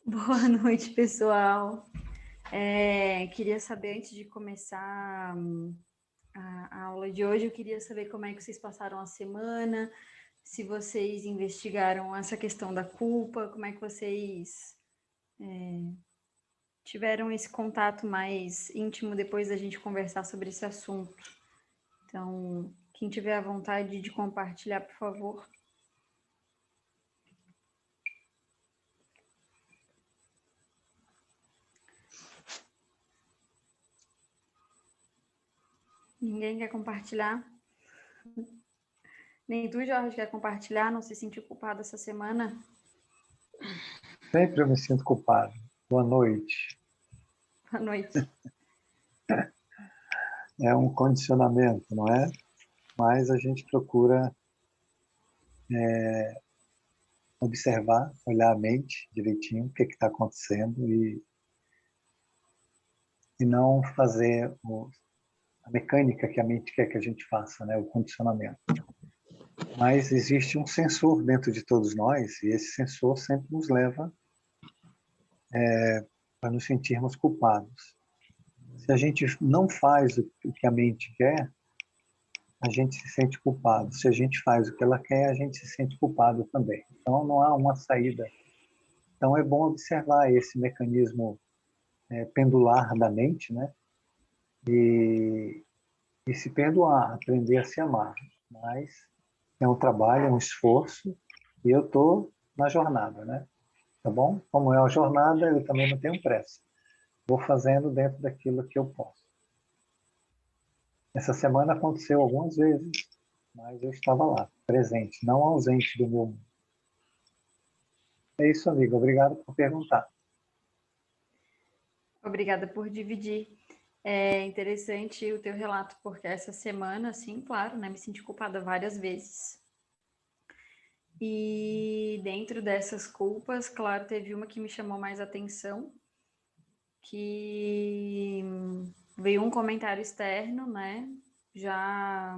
Boa noite, pessoal. Queria saber, antes de começar a aula de hoje, eu queria saber como é que vocês passaram a semana, se vocês investigaram essa questão da culpa, como é que vocês tiveram esse contato mais íntimo depois da gente conversar sobre esse assunto. Então, quem tiver a vontade de compartilhar, por favor. Ninguém quer compartilhar? Nem tu, Jorge, quer compartilhar? Não se sentiu culpado essa semana? Sempre eu me sinto culpado. Boa noite. Boa noite. É um condicionamento, não é? Mas a gente procura observar, olhar a mente direitinho, o que está acontecendo e não fazer a mecânica que a mente quer que a gente faça, né? O condicionamento. Mas existe um sensor dentro de todos nós e esse sensor sempre nos leva para nos sentirmos culpados. Se a gente não faz o que a mente quer, a gente se sente culpado. Se a gente faz o que ela quer, a gente se sente culpado também. Então, não há uma saída. Então, é bom observar esse mecanismo pendular da mente, né? E se perdoar, aprender a se amar. Mas é um trabalho, é um esforço, e eu estou na jornada, né? Tá bom? Como é uma jornada, eu também não tenho pressa. Vou fazendo dentro daquilo que eu posso. Essa semana aconteceu algumas vezes, mas eu estava lá, presente, não ausente do meu mundo. É isso, amigo. Obrigado por perguntar. Obrigada por dividir. É interessante o teu relato, porque essa semana, sim, claro, né, me senti culpada várias vezes. E dentro dessas culpas, claro, teve uma que me chamou mais atenção, que veio um comentário externo, né, já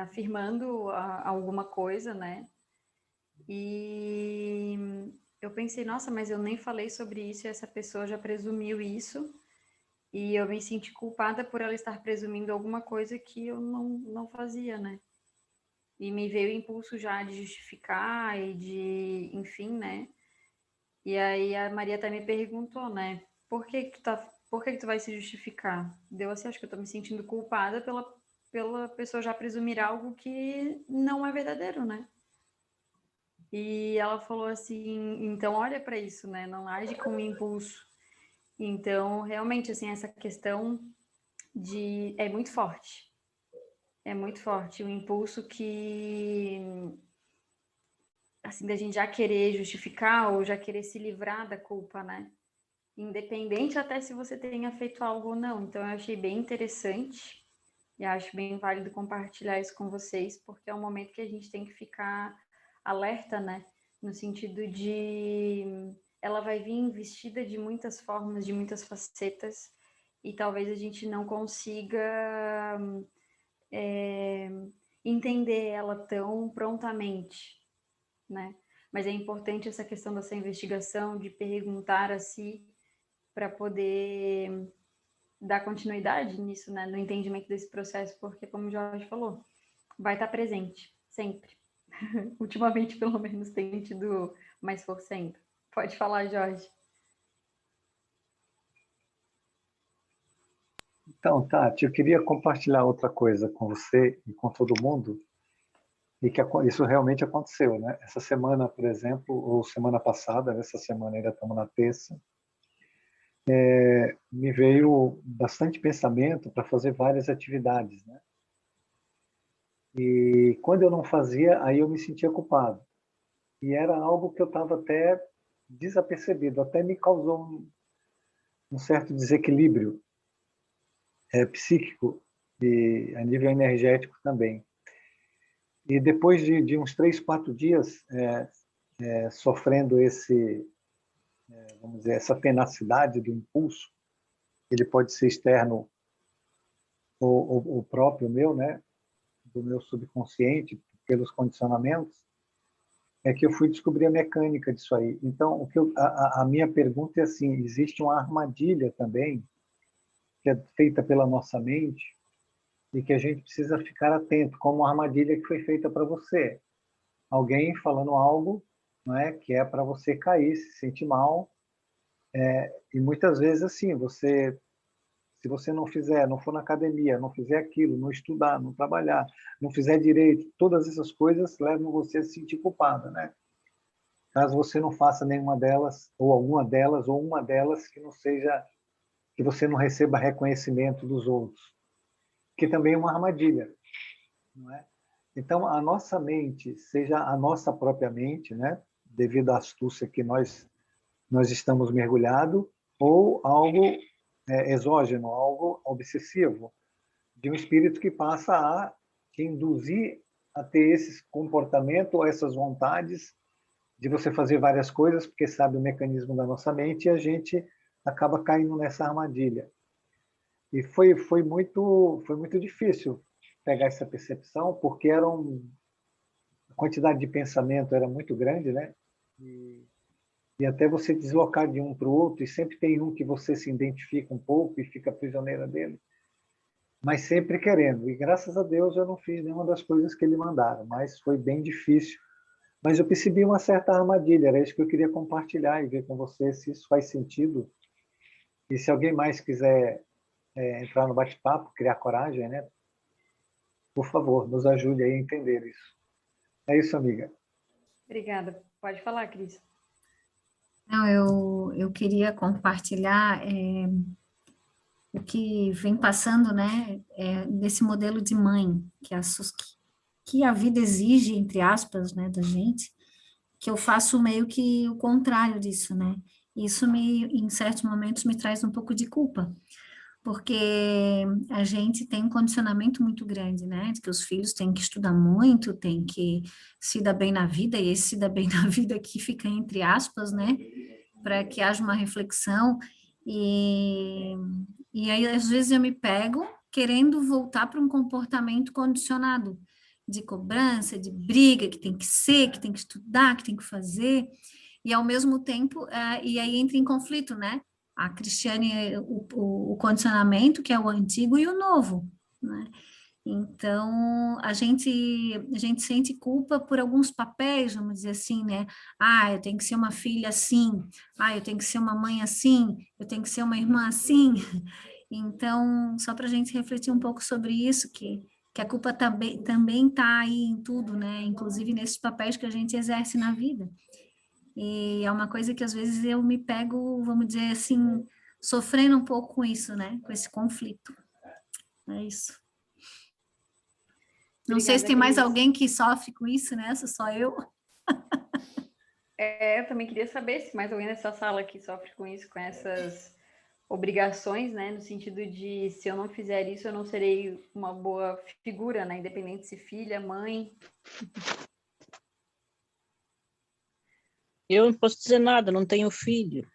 afirmando alguma coisa, né, e eu pensei, nossa, mas eu nem falei sobre isso e essa pessoa já presumiu isso. E eu me senti culpada por ela estar presumindo alguma coisa que eu não fazia, né? E me veio o impulso já de justificar e de, enfim, né? E aí a Maria até me perguntou, né? Por que que tu vai se justificar? Deu assim, acho que eu tô me sentindo culpada pela pessoa já presumir algo que não é verdadeiro, né? E ela falou assim, então olha para isso, né? Não age com impulso. Então, realmente, assim, essa questão é muito forte. É muito forte o impulso que, assim, da gente já querer justificar ou já querer se livrar da culpa, né? Independente até se você tenha feito algo ou não. Então, eu achei bem interessante e acho bem válido compartilhar isso com vocês, porque é um momento que a gente tem que ficar alerta, né? No sentido de ela vai vir vestida de muitas formas, de muitas facetas, e talvez a gente não consiga entender ela tão prontamente, né? Mas é importante essa questão dessa investigação, de perguntar a si para poder dar continuidade nisso, né? No entendimento desse processo, porque, como o Jorge falou, vai estar presente, sempre. Ultimamente, pelo menos, tem tido mais força ainda. Pode falar, Jorge. Então, Tati, eu queria compartilhar outra coisa com você e com todo mundo, e que isso realmente aconteceu, né? Essa semana, por exemplo, ou semana passada, essa semana ainda estamos na terça, me veio bastante pensamento para fazer várias atividades, né? E quando eu não fazia, aí eu me sentia culpado. E era algo que eu estava até desapercebido, até me causou um certo desequilíbrio psíquico e a nível energético também. E depois de uns 3, 4 dias sofrendo vamos dizer, essa tenacidade do impulso, ele pode ser externo ou próprio meu, né, do meu subconsciente, pelos condicionamentos, é que eu fui descobrir a mecânica disso aí. Então, a minha pergunta é assim, existe uma armadilha também, que é feita pela nossa mente, e que a gente precisa ficar atento, como uma armadilha que foi feita para você. Alguém falando algo, não é, que é para você cair, se sentir mal, e muitas vezes assim, se você não fizer, não for na academia, não fizer aquilo, não estudar, não trabalhar, não fizer direito, todas essas coisas levam você a se sentir culpada, né? Caso você não faça nenhuma delas, ou alguma delas, ou uma delas que não seja, que você não receba reconhecimento dos outros, que também é uma armadilha, não é? Então, a nossa mente, seja a nossa própria mente, né, devido à astúcia que nós estamos mergulhados, ou algo exógeno, algo obsessivo, de um espírito que passa a te induzir a ter esse comportamento ou essas vontades de você fazer várias coisas, porque sabe o mecanismo da nossa mente, e a gente acaba caindo nessa armadilha. E foi muito difícil pegar essa percepção, porque a quantidade de pensamento era muito grande, né? E até você deslocar de um para o outro, e sempre tem um que você se identifica um pouco e fica prisioneira dele, mas sempre querendo. E graças a Deus eu não fiz nenhuma das coisas que ele mandaram, mas foi bem difícil. Mas eu percebi uma certa armadilha, era isso que eu queria compartilhar e ver com você se isso faz sentido. E se alguém mais quiser entrar no bate-papo, criar coragem, né? Por favor, nos ajude aí a entender isso. É isso, amiga. Obrigada. Pode falar, Cris. Não, eu queria compartilhar o que vem passando, né, desse modelo de mãe que a vida exige, entre aspas, né, da gente, que eu faço meio que o contrário disso, né? Isso em certos momentos, me traz um pouco de culpa, porque a gente tem um condicionamento muito grande, né? De que os filhos têm que estudar muito, têm que se dar bem na vida, e esse se dar bem na vida aqui fica entre aspas, né? Para que haja uma reflexão, e, e aí às vezes eu me pego querendo voltar para um comportamento condicionado, de cobrança, de briga, que tem que ser, que tem que estudar, que tem que fazer, e ao mesmo tempo, e aí entra em conflito, né? A Cristiane, o condicionamento, que é o antigo, e o novo, né? Então, a gente sente culpa por alguns papéis, vamos dizer assim, né? Ah, eu tenho que ser uma filha assim, ah, eu tenho que ser uma mãe assim, eu tenho que ser uma irmã assim. Então, só para a gente refletir um pouco sobre isso, que a culpa também está aí em tudo, né? Inclusive nesses papéis que a gente exerce na vida. E é uma coisa que às vezes eu me pego, vamos dizer assim, sofrendo um pouco com isso, né? Com esse conflito. É isso. Não sei se tem mais alguém que sofre com isso, né? Só eu. Eu também queria saber se mais alguém nessa sala que sofre com isso, com essas obrigações, né? No sentido de, se eu não fizer isso, eu não serei uma boa figura, né? Independente se filha, mãe. Eu não posso dizer nada, não tenho filho.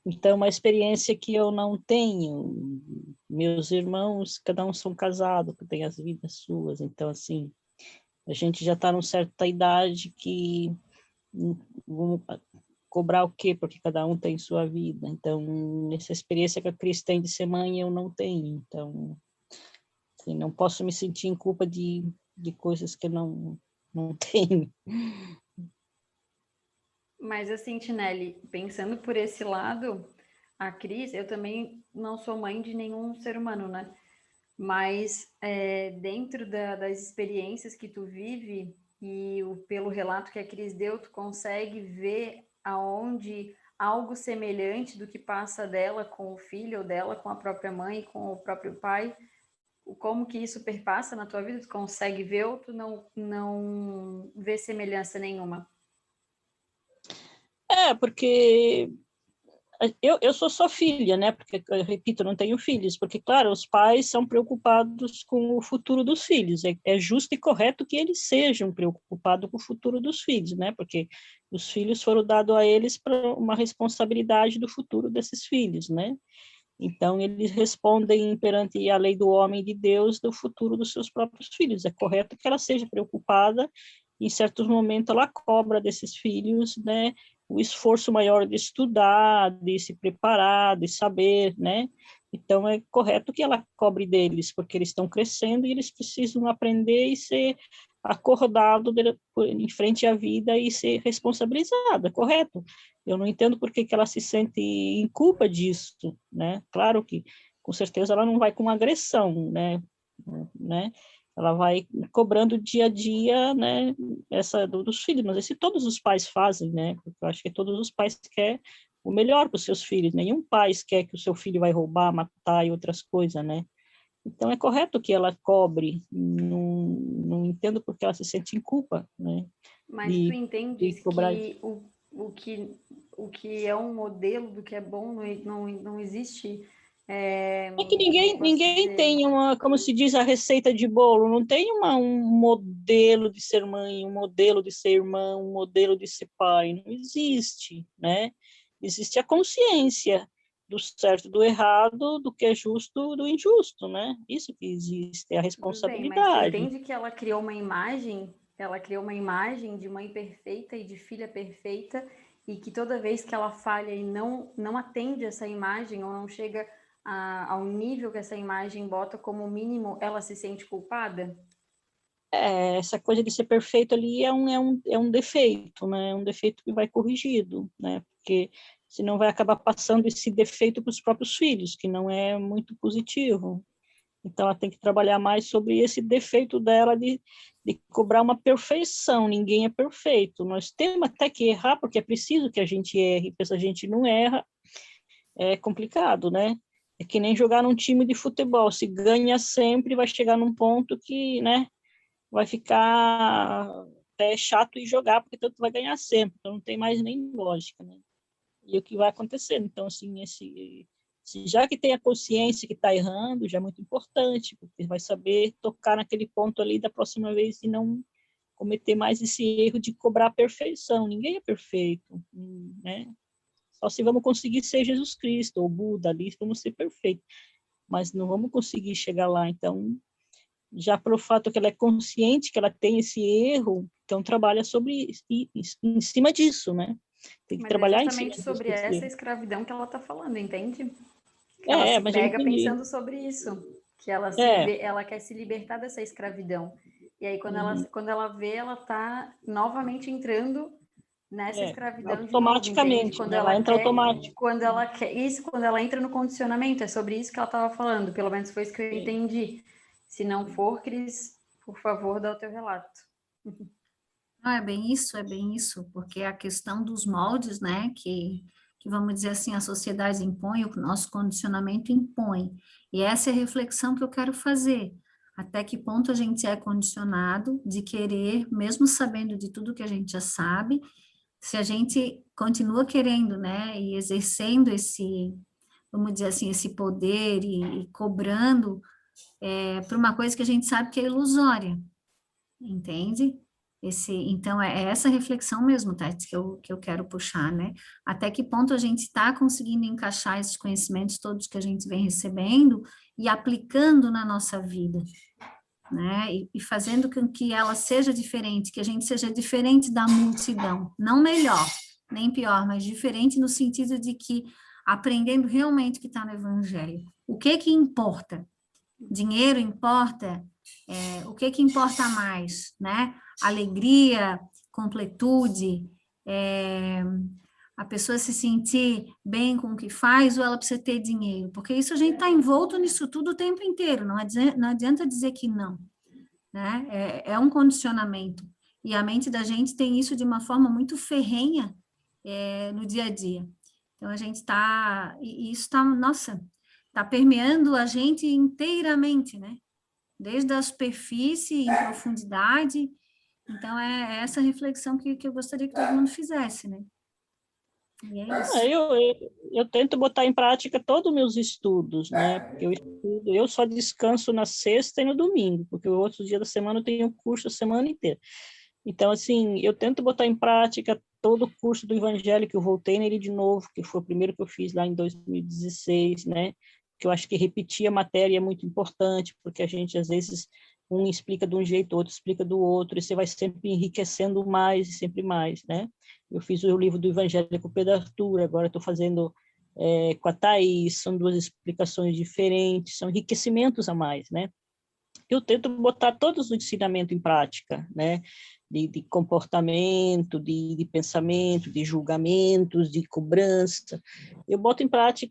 Então, é uma experiência que eu não tenho. Meus irmãos, cada um são casados, têm as vidas suas. Então, assim, a gente já está numa certa idade que vamos cobrar o quê? Porque cada um tem sua vida. Então, essa experiência que a Cris tem de ser mãe, eu não tenho. Então, assim, não posso me sentir em culpa de coisas que eu não tenho. Mas assim, Tinelli, pensando por esse lado, a Cris, eu também não sou mãe de nenhum ser humano, né? Mas dentro das experiências que tu vive e pelo relato que a Cris deu, tu consegue ver aonde algo semelhante do que passa dela com o filho, ou dela com a própria mãe, com o próprio pai, como que isso perpassa na tua vida? Tu consegue ver ou tu não vê semelhança nenhuma? Porque eu sou só filha, né? Porque, eu repito, não tenho filhos. Porque, claro, os pais são preocupados com o futuro dos filhos. É justo e correto que eles sejam preocupados com o futuro dos filhos, né? Porque os filhos foram dados a eles para uma responsabilidade do futuro desses filhos, né? Então, eles respondem perante a lei do homem e de Deus do futuro dos seus próprios filhos. É correto que ela seja preocupada em certos momentos ela cobra desses filhos, né, o esforço maior de estudar, de se preparar, de saber, né? Então é correto que ela cobre deles, porque eles estão crescendo e eles precisam aprender e ser acordado em frente à vida e ser responsabilizado, é correto. Eu não entendo por que ela se sente em culpa disso, né? Claro que, com certeza, ela não vai com agressão, né? Ela vai cobrando dia a dia, né? Essa dos filhos, mas isso todos os pais fazem, né? Porque eu acho que todos os pais querem o melhor para os seus filhos. Nenhum pai quer que o seu filho vai roubar, matar e outras coisas, né? Então é correto que ela cobre. Não entendo porque ela se sente em culpa, né? Mas tu entendes cobrar. que o que é um modelo do que é bom não existe. É que ninguém tem uma, como se diz, a receita de bolo, não tem um modelo de ser mãe, um modelo de ser irmão, um modelo de ser pai, não existe, né? Existe a consciência do certo, do errado, do que é justo, do injusto, né? Isso que existe, é a responsabilidade. Bem, mas tu entende que ela criou uma imagem de mãe perfeita e de filha perfeita, e que toda vez que ela falha e não atende essa imagem, ou não chega ao nível que essa imagem bota como mínimo, ela se sente culpada? Essa coisa de ser perfeito ali é um defeito, né? É um defeito que vai corrigido, né? Porque senão vai acabar passando esse defeito para os próprios filhos, que não é muito positivo. Então, ela tem que trabalhar mais sobre esse defeito dela de cobrar uma perfeição. Ninguém é perfeito. Nós temos até que errar, porque é preciso que a gente erre, porque se a gente não erra, é complicado, né? É que nem jogar num time de futebol. Se ganha sempre, vai chegar num ponto que, né, vai ficar até chato de jogar, porque tanto vai ganhar sempre. Então, não tem mais nem lógica, né? E o que vai acontecendo. Então, assim, já que tem a consciência que está errando, já é muito importante, porque vai saber tocar naquele ponto ali da próxima vez e não cometer mais esse erro de cobrar a perfeição. Ninguém é perfeito, né? Só se vamos conseguir ser Jesus Cristo ou Buda ali, vamos ser perfeitos. Mas não vamos conseguir chegar lá. Então, já pelo fato que ela é consciente que ela tem esse erro, então trabalha em cima disso, né? Tem que trabalhar é em cima justamente sobre essa escravidão que ela está falando, entende? Ela se mas eu pega entendi. pensando sobre isso, que ela quer se libertar dessa escravidão. E aí, quando ela vê, ela está novamente entrando nessa escravidão de novo, entende? Automaticamente, né? Ela entra automático. Quando ela entra no condicionamento, é sobre isso que ela estava falando, pelo menos foi isso que eu entendi. Se não for, Cris, por favor, dá o teu relato. Ah, é bem isso, porque a questão dos moldes, né, que vamos dizer assim, a sociedade impõe, o nosso condicionamento impõe, e essa é a reflexão que eu quero fazer, até que ponto a gente é condicionado de querer, mesmo sabendo de tudo que a gente já sabe, se a gente continua querendo, né, e exercendo esse, vamos dizer assim, esse poder e cobrando por uma coisa que a gente sabe que é ilusória, entende? Então, é essa reflexão mesmo, Tati, que eu quero puxar, né? Até que ponto a gente está conseguindo encaixar esses conhecimentos todos que a gente vem recebendo e aplicando na nossa vida, né? E fazendo com que ela seja diferente, que a gente seja diferente da multidão, não melhor, nem pior, mas diferente no sentido de que aprendendo realmente o que está no Evangelho. O que importa? Dinheiro importa? O que importa mais, né? Alegria, completude, a pessoa se sentir bem com o que faz ou ela precisa ter dinheiro? Porque isso a gente está envolto nisso tudo o tempo inteiro, não adianta dizer que não, né? É um condicionamento. E a mente da gente tem isso de uma forma muito ferrenha no dia a dia. Então, a gente está... E isso está, nossa, está permeando a gente inteiramente, né? Desde a superfície em profundidade. Então, é essa reflexão que eu gostaria que todo mundo fizesse, né? E é isso. Eu tento botar em prática todos os meus estudos, né? Porque eu só descanso na sexta e no domingo, porque o outro dia da semana eu tenho curso a semana inteira. Então, assim, eu tento botar em prática todo o curso do Evangelho, que eu voltei nele de novo, que foi o primeiro que eu fiz lá em 2016, né? Que eu acho que repetir a matéria é muito importante, porque a gente, às vezes, um explica de um jeito, outro explica do outro, e você vai sempre enriquecendo mais e sempre mais, né? Eu fiz o livro do Evangelho com o Pedro Arthur, agora estou fazendo com a Thaís, são duas explicações diferentes, são enriquecimentos a mais, né? Eu tento botar todos os ensinamentos em prática, né? De comportamento, de pensamento, de julgamentos, de cobrança. Eu boto em prática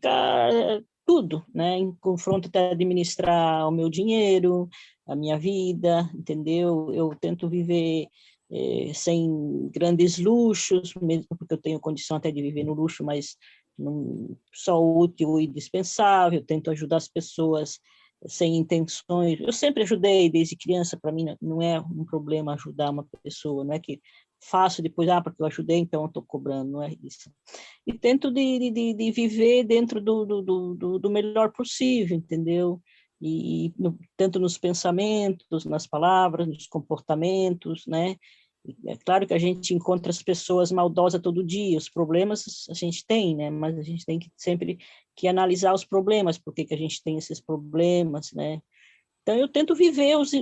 tudo, né? Em confronto até administrar o meu dinheiro, a minha vida, entendeu? Eu tento viver sem grandes luxos, mesmo porque eu tenho condição até de viver no luxo, mas só útil e indispensável. Eu tento ajudar as pessoas sem intenções. Eu sempre ajudei desde criança, para mim não é um problema ajudar uma pessoa, não é que faço depois, porque eu ajudei, então eu estou cobrando, não é isso. E tento de viver dentro do melhor possível, entendeu? Tanto nos pensamentos, nas palavras, nos comportamentos, né? É claro que a gente encontra as pessoas maldosas todo dia, os problemas a gente tem, né? Mas a gente tem que sempre que analisar os problemas, por que a gente tem esses problemas, né? Então, eu tento viver os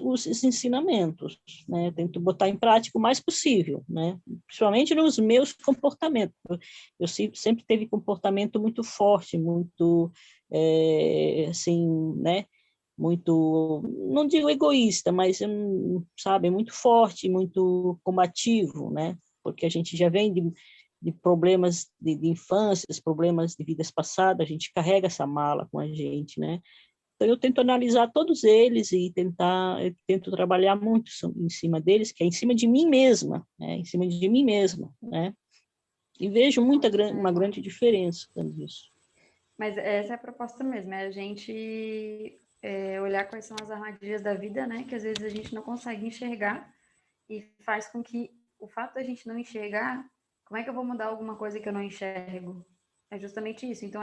ensinamentos, né? Tento botar em prática o mais possível, né? Principalmente nos meus comportamentos. Eu sempre teve comportamento muito forte, muito, assim, né? Muito, não digo egoísta, mas, sabe, muito forte, muito combativo, né? Porque a gente já vem de problemas de infância, problemas de vidas passadas, a gente carrega essa mala com a gente, né? Então, eu tento analisar todos eles e tento trabalhar muito em cima deles, que é em cima de mim mesma, né? Em cima de mim mesma, né? E vejo uma grande diferença nisso. Mas essa é a proposta mesmo, é a gente olhar quais são as armadilhas da vida, né? Que às vezes a gente não consegue enxergar e faz com que o fato da gente não enxergar, como é que eu vou mudar alguma coisa que eu não enxergo? É justamente isso. Então,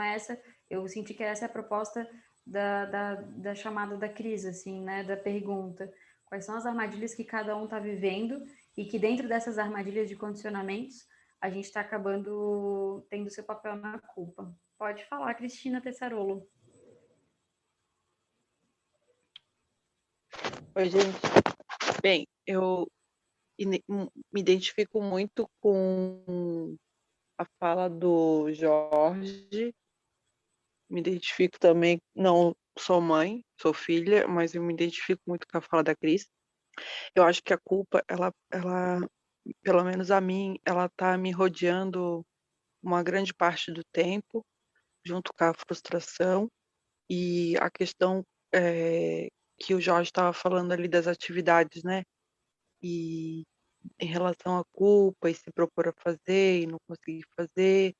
eu senti que essa é a proposta da chamada da crise, assim, né? Da pergunta. Quais são as armadilhas que cada um está vivendo e que dentro dessas armadilhas de condicionamentos a gente está acabando tendo seu papel na culpa. Pode falar, Cristina Tessarolo. Oi, gente. Bem, eu me identifico muito com a fala do Jorge. Me identifico também, não sou mãe, sou filha, mas eu me identifico muito com a fala da Cris. Eu acho que a culpa, ela, pelo menos a mim, ela tá me rodeando uma grande parte do tempo, junto com a frustração e a questão que o Jorge estava falando ali das atividades, né? E em relação à culpa e se propor a fazer e não conseguir fazer,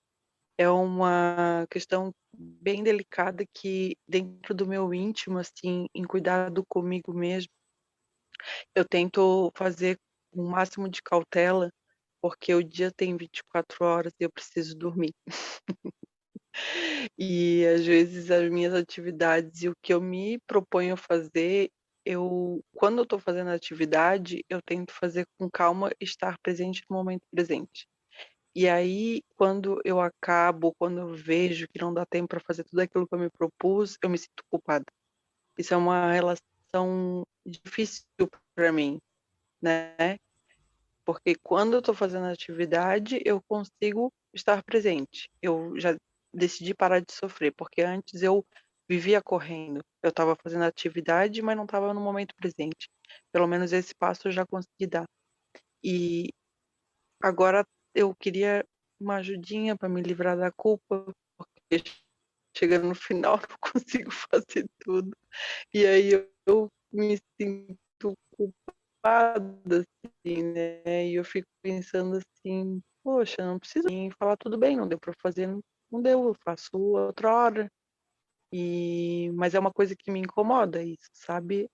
é uma questão bem delicada que dentro do meu íntimo, assim, em cuidado comigo mesmo, eu tento fazer o máximo de cautela, porque o dia tem 24 horas e eu preciso dormir. E às vezes as minhas atividades e o que eu me proponho a fazer, quando eu estou fazendo a atividade, eu tento fazer com calma, estar presente no momento presente. E aí, quando eu acabo, quando eu vejo que não dá tempo para fazer tudo aquilo que eu me propus, eu me sinto culpada. Isso é uma relação difícil para mim, né? Porque quando eu estou fazendo a atividade, eu consigo estar presente. Eu já decidi parar de sofrer, porque antes eu vivia correndo. Eu estava fazendo a atividade, mas não estava no momento presente. Pelo menos esse passo eu já consegui dar. E agora eu queria uma ajudinha para me livrar da culpa, porque chegando no final não consigo fazer tudo. E aí eu me sinto culpada, assim, né? E eu fico pensando assim, poxa, não precisa falar tudo bem, não deu para fazer, não deu, eu faço outra hora. Mas é uma coisa que me incomoda isso, sabe?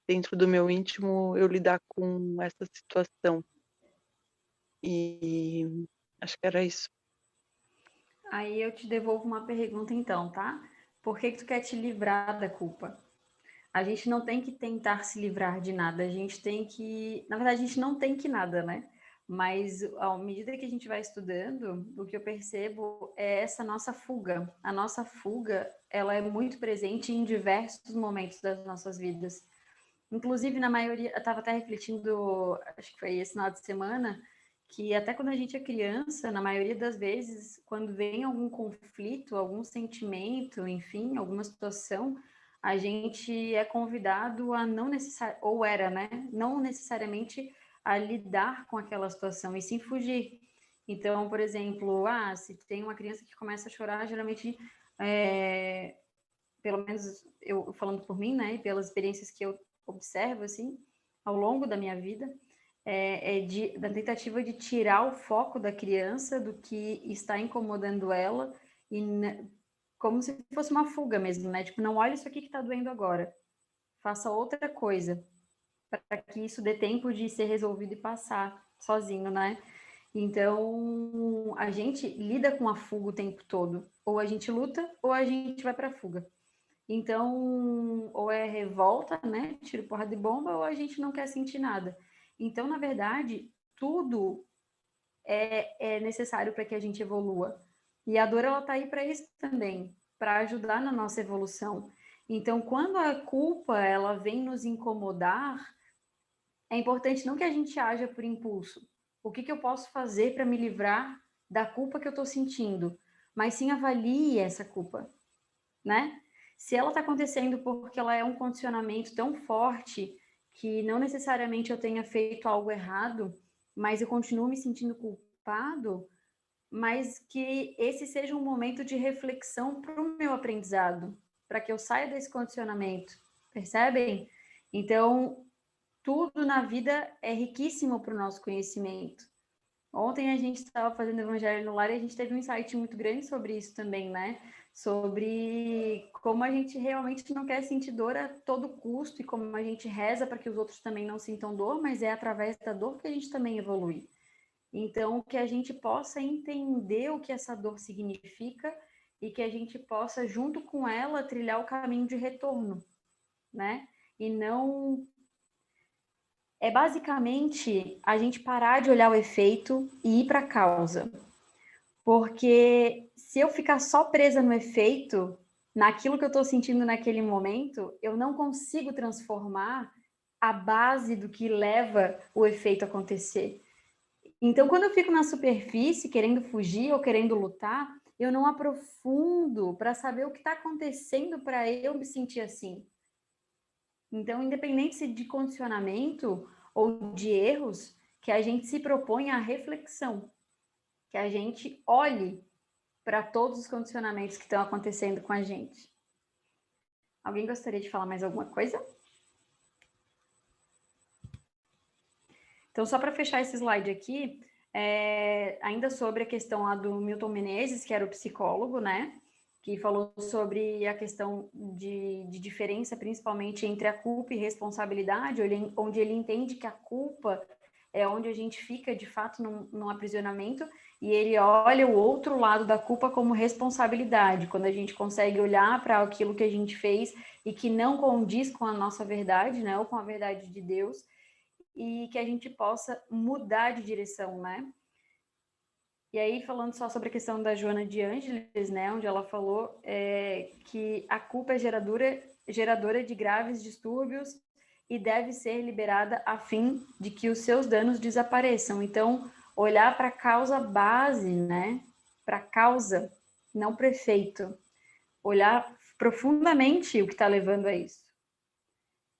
Dentro do meu íntimo eu lidar com essa situação. E acho que era isso. Aí eu te devolvo uma pergunta então, tá? Por que tu quer te livrar da culpa? A gente não tem que tentar se livrar de nada, a gente tem que... Na verdade, a gente não tem que nada, né? Mas, à medida que a gente vai estudando, o que eu percebo é essa nossa fuga. A nossa fuga, ela é muito presente em diversos momentos das nossas vidas. Inclusive, na maioria, eu estava até refletindo, acho que foi esse final de semana, que até quando a gente é criança, na maioria das vezes, quando vem algum conflito, algum sentimento, enfim, alguma situação, a gente é convidado a não necessariamente, ou era, né? Não necessariamente a lidar com aquela situação, e sim fugir. Então, por exemplo, se tem uma criança que começa a chorar, geralmente, pelo menos eu falando por mim, né, e pelas experiências que eu observo, assim, ao longo da minha vida, da tentativa de tirar o foco da criança do que está incomodando ela, e como se fosse uma fuga mesmo, né? Tipo, não olha isso aqui que está doendo agora, faça outra coisa, para que isso dê tempo de ser resolvido e passar sozinho, né? Então, a gente lida com a fuga o tempo todo. Ou a gente luta, ou a gente vai para a fuga. Então, ou é revolta, né? Tiro, porra de bomba, ou a gente não quer sentir nada. Então, na verdade, tudo é necessário para que a gente evolua. E a dor, ela tá aí para isso também, para ajudar na nossa evolução. Então, quando a culpa, ela vem nos incomodar, é importante não que a gente haja por impulso. O que eu posso fazer para me livrar da culpa que eu estou sentindo? Mas sim avalie essa culpa, né? Se ela está acontecendo porque ela é um condicionamento tão forte que não necessariamente eu tenha feito algo errado, mas eu continuo me sentindo culpado, mas que esse seja um momento de reflexão para o meu aprendizado, para que eu saia desse condicionamento, percebem? Então, tudo na vida é riquíssimo para o nosso conhecimento. Ontem a gente estava fazendo Evangelho no Lar e a gente teve um insight muito grande sobre isso também, né? Sobre como a gente realmente não quer sentir dor a todo custo e como a gente reza para que os outros também não sintam dor, mas é através da dor que a gente também evolui. Então, que a gente possa entender o que essa dor significa e que a gente possa, junto com ela, trilhar o caminho de retorno, né? E não basicamente a gente parar de olhar o efeito e ir para a causa. Porque se eu ficar só presa no efeito, naquilo que eu estou sentindo naquele momento, eu não consigo transformar a base do que leva o efeito a acontecer. Então, quando eu fico na superfície, querendo fugir ou querendo lutar, eu não aprofundo para saber o que está acontecendo para eu me sentir assim. Então, independente de condicionamento ou de erros, que a gente se propõe à reflexão, que a gente olhe para todos os condicionamentos que estão acontecendo com a gente. Alguém gostaria de falar mais alguma coisa? Então, só para fechar esse slide aqui, ainda sobre a questão lá do Milton Menezes, que era o psicólogo, né? Que falou sobre a questão de diferença, principalmente entre a culpa e responsabilidade, onde ele entende que a culpa é onde a gente fica, de fato, num aprisionamento, e ele olha o outro lado da culpa como responsabilidade, quando a gente consegue olhar para aquilo que a gente fez e que não condiz com a nossa verdade, né, ou com a verdade de Deus, e que a gente possa mudar de direção, né? E aí, falando só sobre a questão da Joana de Ângeles, né, onde ela falou que a culpa é geradora de graves distúrbios e deve ser liberada a fim de que os seus danos desapareçam. Então, olhar para a causa base, né, para a causa, não para o efeito. Olhar profundamente o que está levando a isso.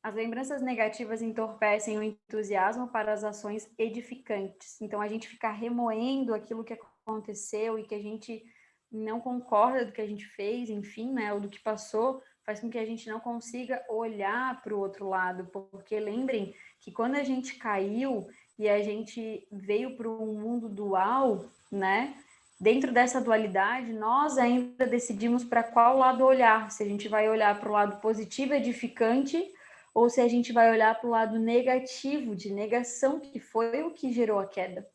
As lembranças negativas entorpecem o entusiasmo para as ações edificantes. Então, a gente ficar remoendo aquilo que aconteceu e que a gente não concorda do que a gente fez, enfim, né, ou do que passou, faz com que a gente não consiga olhar para o outro lado. Porque lembrem que quando a gente caiu e a gente veio para um mundo dual, né, dentro dessa dualidade, nós ainda decidimos para qual lado olhar. Se a gente vai olhar para o lado positivo, edificante, ou se a gente vai olhar para o lado negativo, de negação, que foi o que gerou a queda.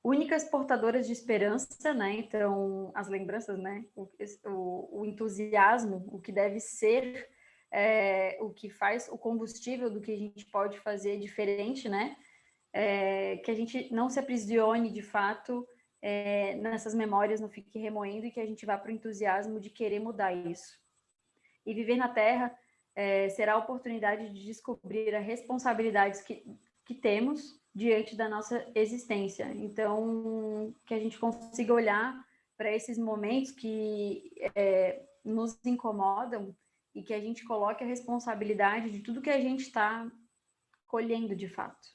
Únicas portadoras de esperança, né? Então, as lembranças, né? O entusiasmo, o que deve ser, o que faz o combustível do que a gente pode fazer diferente, né? Que a gente não se aprisione de fato nessas memórias, não fique remoendo e que a gente vá para o entusiasmo de querer mudar isso. E viver na Terra será a oportunidade de descobrir as responsabilidades que temos diante da nossa existência. Então, que a gente consiga olhar para esses momentos que nos incomodam e que a gente coloque a responsabilidade de tudo que a gente está colhendo de fato.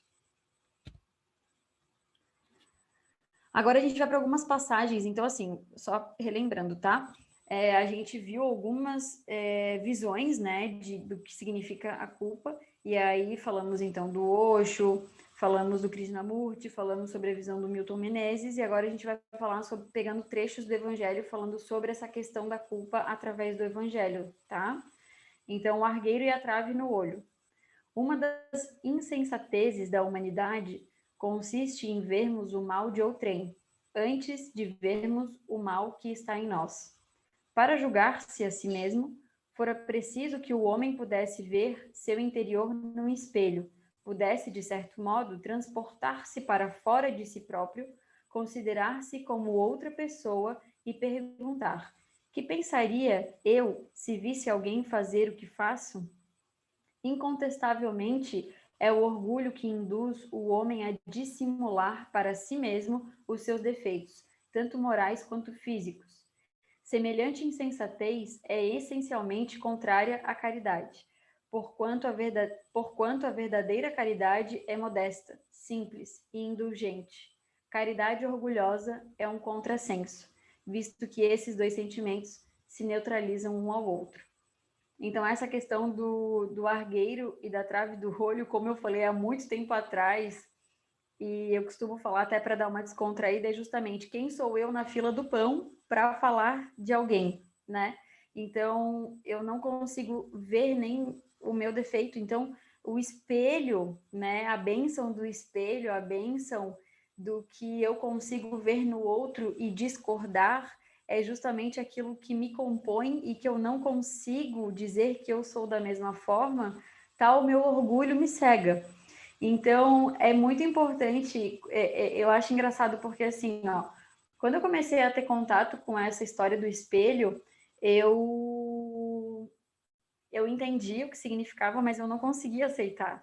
Agora a gente vai para algumas passagens, então assim, só relembrando, tá? A gente viu algumas visões, né, do que significa a culpa, e aí falamos então do Osho, falamos do Krishnamurti, falamos sobre a visão do Milton Menezes, e agora a gente vai falar sobre, pegando trechos do Evangelho, falando sobre essa questão da culpa através do Evangelho, tá? Então, o argueiro e a trave no olho. Uma das insensatezes da humanidade consiste em vermos o mal de outrem, antes de vermos o mal que está em nós. Para julgar-se a si mesmo, fora preciso que o homem pudesse ver seu interior num espelho, pudesse, de certo modo, transportar-se para fora de si próprio, considerar-se como outra pessoa e perguntar: que pensaria eu se visse alguém fazer o que faço? Incontestavelmente, é o orgulho que induz o homem a dissimular para si mesmo os seus defeitos, tanto morais quanto físicos. Semelhante insensatez é essencialmente contrária à caridade, porquanto a verdadeira caridade é modesta, simples e indulgente. Caridade orgulhosa é um contrassenso, visto que esses dois sentimentos se neutralizam um ao outro. Então, essa questão do argueiro e da trave do olho, como eu falei há muito tempo atrás, e eu costumo falar até para dar uma descontraída, é justamente quem sou eu na fila do pão para falar de alguém, né? Então, eu não consigo ver nem o meu defeito. Então, o espelho, né? A bênção do espelho, a bênção do que eu consigo ver no outro e discordar, é justamente aquilo que me compõe e que eu não consigo dizer que eu sou da mesma forma, tal meu orgulho me cega. Então, é muito importante, eu acho engraçado porque, assim, ó, quando eu comecei a ter contato com essa história do espelho, eu entendi o que significava, mas eu não conseguia aceitar.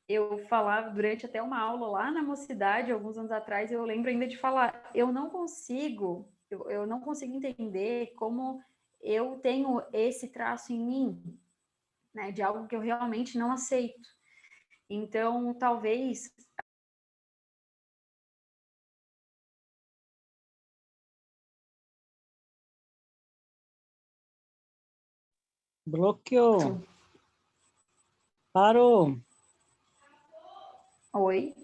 Eu falava durante até uma aula lá na mocidade, alguns anos atrás, eu lembro ainda de falar, eu não consigo entender como eu tenho esse traço em mim, né, de algo que eu realmente não aceito. Então, talvez Bloqueou. Parou. Oi,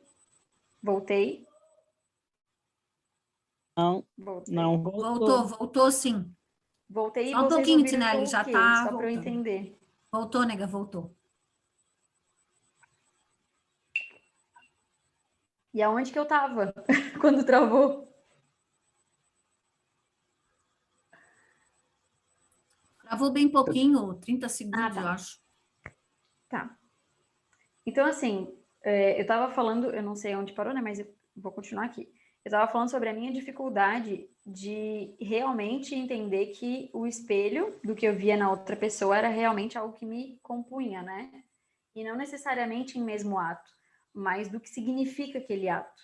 voltei. Não, Voltei. não voltou. Voltou sim. Voltei e Só um vocês pouquinho, ouviram Tinelli, o já quê? está Só para eu voltando. entender. Voltou, nega, voltou. E aonde que eu estava quando travou? Travou bem pouquinho, 30 segundos, tá. eu acho. Tá. Então, assim, eu estava falando, eu não sei onde parou, né? Mas eu vou continuar aqui. Eu estava falando sobre a minha dificuldade de realmente entender que o espelho do que eu via na outra pessoa era realmente algo que me compunha, né? E não necessariamente em mesmo ato, mas do que significa aquele ato,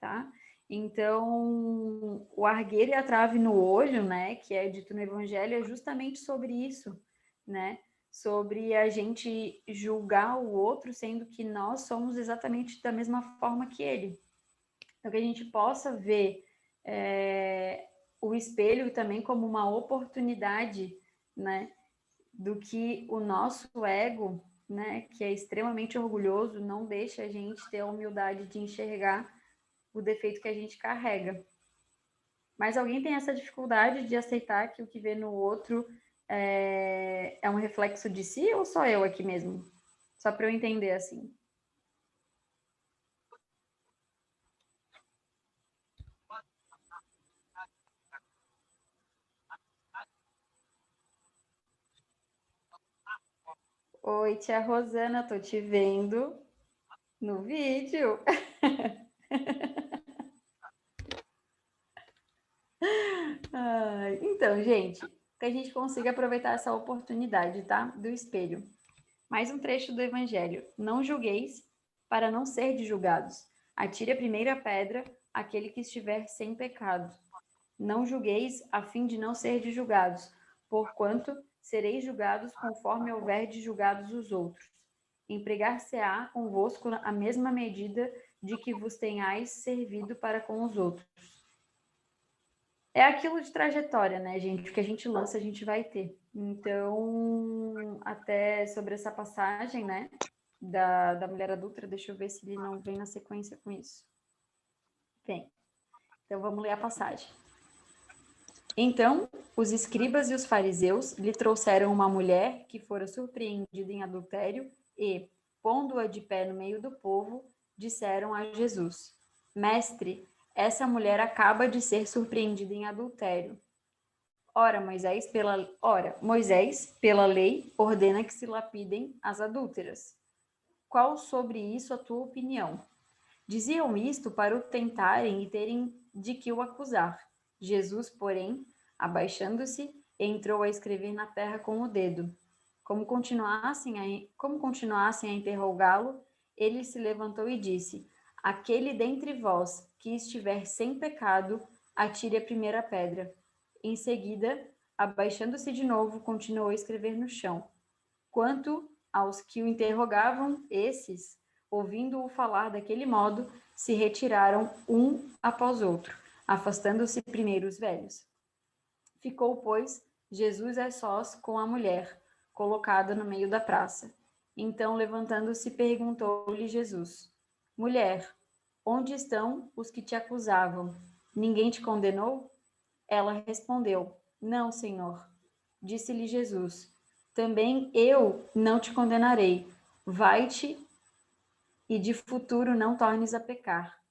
tá? Então, o argueiro e a trave no olho, né, que é dito no Evangelho, é justamente sobre isso, né? Sobre a gente julgar o outro, sendo que nós somos exatamente da mesma forma que ele. Então, que a gente possa ver o espelho também como uma oportunidade, né, do que o nosso ego, né, que é extremamente orgulhoso, não deixa a gente ter a humildade de enxergar o defeito que a gente carrega. Mas alguém tem essa dificuldade de aceitar que o que vê no outro é um reflexo de si ou só eu aqui mesmo? Só para eu entender assim. Oi, tia Rosana, tô te vendo no vídeo. Então, gente, que a gente consiga aproveitar essa oportunidade, tá? Do espelho. Mais um trecho do Evangelho. Não julgueis, para não serdes julgados. Atire a primeira pedra, aquele que estiver sem pecado. Não julgueis, a fim de não serdes julgados, porquanto sereis julgados conforme houverdes julgados os outros. Empregar-se-á convosco a mesma medida de que vos tenhais servido para com os outros. É aquilo de trajetória, né, gente? O que a gente lança, a gente vai ter. Então, até sobre essa passagem, né, da mulher adulta, deixa eu ver se ele não vem na sequência com isso. Vem. Então, vamos ler a passagem. Então, os escribas e os fariseus lhe trouxeram uma mulher que fora surpreendida em adultério e, pondo-a de pé no meio do povo, disseram a Jesus: Mestre, essa mulher acaba de ser surpreendida em adultério. Ora, Moisés, pela lei, ordena que se lapidem as adúlteras. Qual sobre isso a tua opinião? Diziam isto para o tentarem e terem de que o acusar. Jesus, porém, abaixando-se, entrou a escrever na terra com o dedo. Como continuassem a interrogá-lo, ele se levantou e disse: Aquele dentre vós que estiver sem pecado, atire a primeira pedra. Em seguida, abaixando-se de novo, continuou a escrever no chão. Quanto aos que o interrogavam, esses, ouvindo-o falar daquele modo, se retiraram um após outro, afastando-se primeiro os velhos. Ficou, pois, Jesus a sós com a mulher, colocada no meio da praça. Então, levantando-se, perguntou-lhe Jesus: Mulher, onde estão os que te acusavam? Ninguém te condenou? Ela respondeu: Não, Senhor. Disse-lhe Jesus: Também eu não te condenarei. Vai-te e de futuro não tornes a pecar.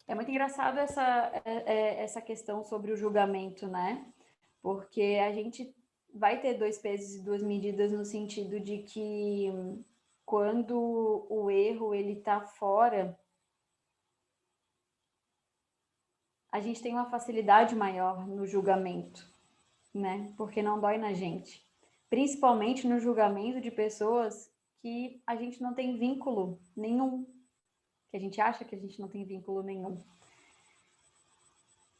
É muito engraçado essa questão sobre o julgamento, né? Porque a gente vai ter dois pesos e duas medidas no sentido de que quando o erro ele está fora, a gente tem uma facilidade maior no julgamento, né? Porque não dói na gente. Principalmente no julgamento de pessoas que a gente não tem vínculo nenhum, que a gente acha que a gente não tem vínculo nenhum.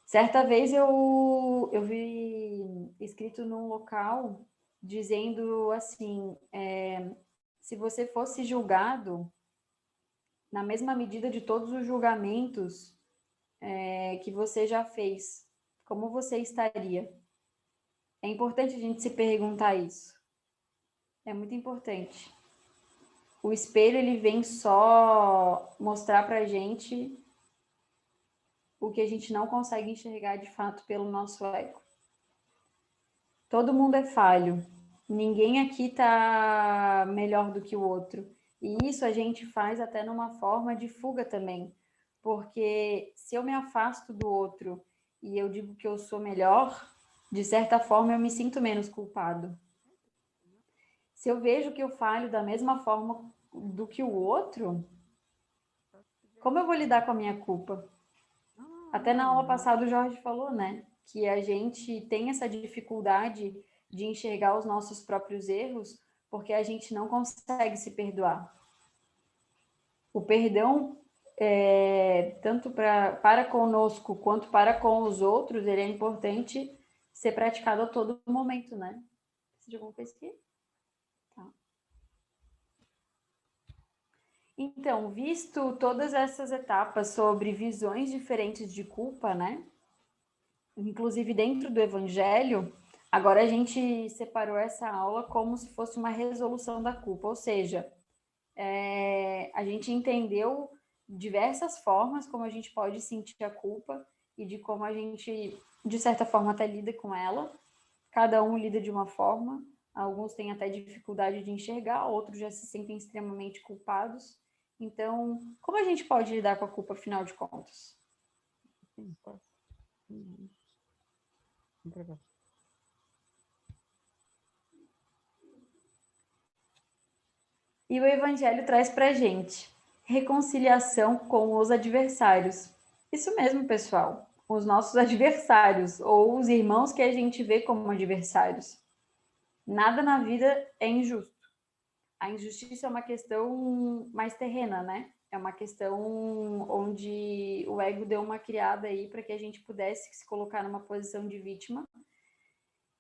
Certa vez eu vi escrito num local dizendo assim, se você fosse julgado na mesma medida de todos os julgamentos que você já fez, como você estaria? É importante a gente se perguntar isso. É muito importante. O espelho, ele vem só mostrar pra gente o que a gente não consegue enxergar de fato pelo nosso ego. Todo mundo é falho. Ninguém aqui tá melhor do que o outro. E isso a gente faz até numa forma de fuga também. Porque se eu me afasto do outro e eu digo que eu sou melhor, de certa forma eu me sinto menos culpado. Se eu vejo que eu falho da mesma forma do que o outro, como eu vou lidar com a minha culpa? Até na aula passada o Jorge falou, né? Que a gente tem essa dificuldade de enxergar os nossos próprios erros porque a gente não consegue se perdoar. O perdão, tanto para conosco quanto para com os outros, ele é importante ser praticado a todo momento, né? Precisa de alguma coisa aqui? Tá. Então, visto todas essas etapas sobre visões diferentes de culpa, né? Inclusive dentro do Evangelho, agora a gente separou essa aula como se fosse uma resolução da culpa, ou seja, a gente entendeu diversas formas como a gente pode sentir a culpa e de como a gente, de certa forma, até lida com ela. Cada um lida de uma forma, alguns têm até dificuldade de enxergar, outros já se sentem extremamente culpados. Então, como a gente pode lidar com a culpa, afinal de contas? E o Evangelho traz para a gente reconciliação com os adversários. Isso mesmo, pessoal. Os nossos adversários, ou os irmãos que a gente vê como adversários. Nada na vida é injusto. A injustiça é uma questão mais terrena, né? É uma questão onde o ego deu uma criada aí para que a gente pudesse se colocar numa posição de vítima.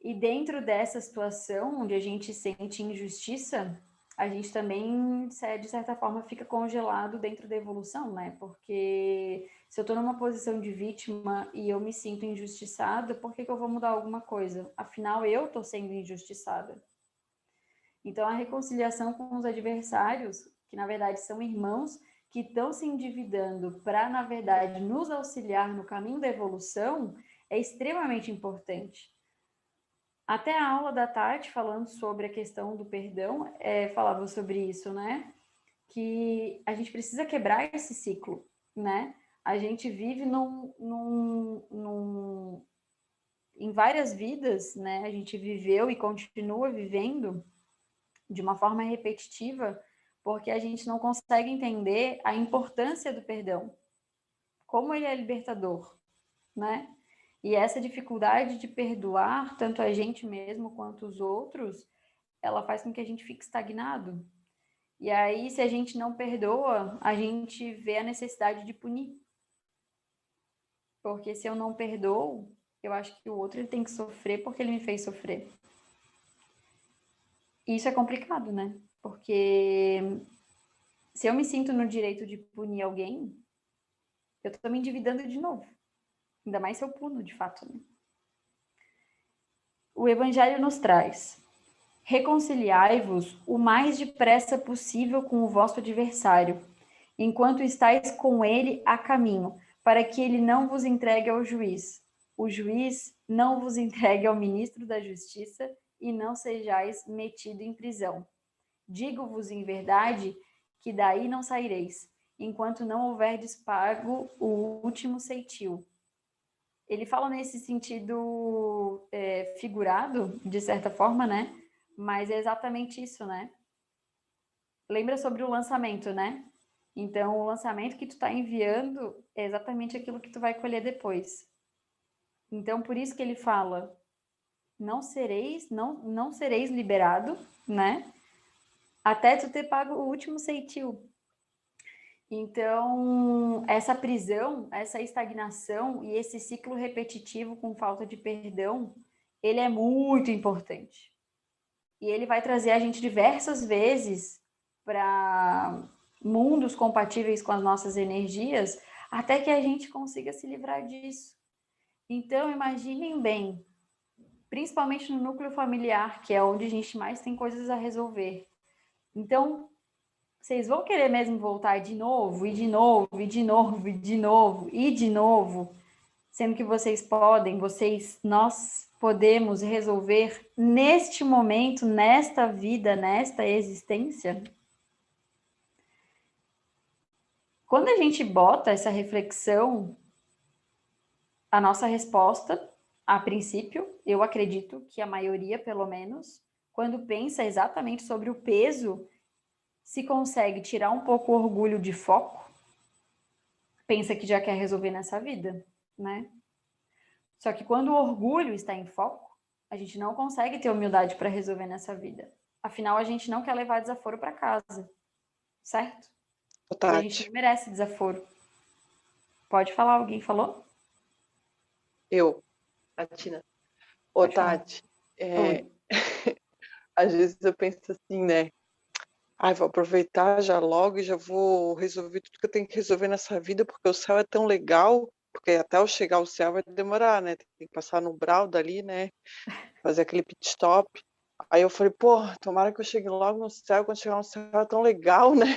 E dentro dessa situação, onde a gente sente injustiça, a gente também, de certa forma, fica congelado dentro da evolução, né? Porque se eu estou numa posição de vítima e eu me sinto injustiçada, por que eu vou mudar alguma coisa? Afinal, eu estou sendo injustiçada. Então, a reconciliação com os adversários, que na verdade são irmãos, que estão se endividando para, na verdade, nos auxiliar no caminho da evolução, é extremamente importante. Até a aula da Tati, falando sobre a questão do perdão, falava sobre isso, né? Que a gente precisa quebrar esse ciclo, né? A gente vive em várias vidas, né? A gente viveu e continua vivendo de uma forma repetitiva, porque a gente não consegue entender a importância do perdão, como ele é libertador, né? E essa dificuldade de perdoar tanto a gente mesmo quanto os outros, ela faz com que a gente fique estagnado. E aí, se a gente não perdoa, a gente vê a necessidade de punir. Porque se eu não perdoo, eu acho que o outro ele tem que sofrer porque ele me fez sofrer. E isso é complicado, né? Porque se eu me sinto no direito de punir alguém, eu estou me endividando de novo. Ainda mais se eu puno, de fato, né? O Evangelho nos traz: reconciliai-vos o mais depressa possível com o vosso adversário, enquanto estáis com ele a caminho, para que ele não vos entregue ao juiz. O juiz não vos entregue ao ministro da Justiça e não sejais metido em prisão. Digo-vos em verdade que daí não saireis, enquanto não houverdes pago o último ceitil. Ele fala nesse sentido figurado, de certa forma, né? Mas é exatamente isso, né? Lembra sobre o lançamento, né? Então, o lançamento que tu está enviando é exatamente aquilo que tu vai colher depois. Então, por isso que ele fala, não sereis liberado, né? Até tu ter pago o último ceitil. Então, essa prisão, essa estagnação e esse ciclo repetitivo com falta de perdão, ele é muito importante. E ele vai trazer a gente diversas vezes para mundos compatíveis com as nossas energias, até que a gente consiga se livrar disso. Então, imaginem bem, principalmente no núcleo familiar, que é onde a gente mais tem coisas a resolver. Então, vocês vão querer mesmo voltar de novo, e de novo, e de novo, e de novo, e de novo, sendo que vocês podem, nós podemos resolver neste momento, nesta vida, nesta existência? Quando a gente bota essa reflexão, a nossa resposta, a princípio, eu acredito que a maioria, pelo menos, quando pensa exatamente sobre o peso, se consegue tirar um pouco o orgulho de foco, pensa que já quer resolver nessa vida, né? Só que quando o orgulho está em foco, a gente não consegue ter humildade para resolver nessa vida. Afinal, a gente não quer levar desaforo para casa, certo? E a gente não merece desaforo. Pode falar, alguém falou? Eu, Tatina. Ô, Tati, às vezes eu penso assim, né? Ai, vou aproveitar já logo e já vou resolver tudo que eu tenho que resolver nessa vida, porque o céu é tão legal, porque até eu chegar ao céu vai demorar, né? Tem que passar no umbral dali, né? Fazer aquele pit stop. Aí eu falei, pô, tomara que eu chegue logo no céu, quando chegar no céu é tão legal, né?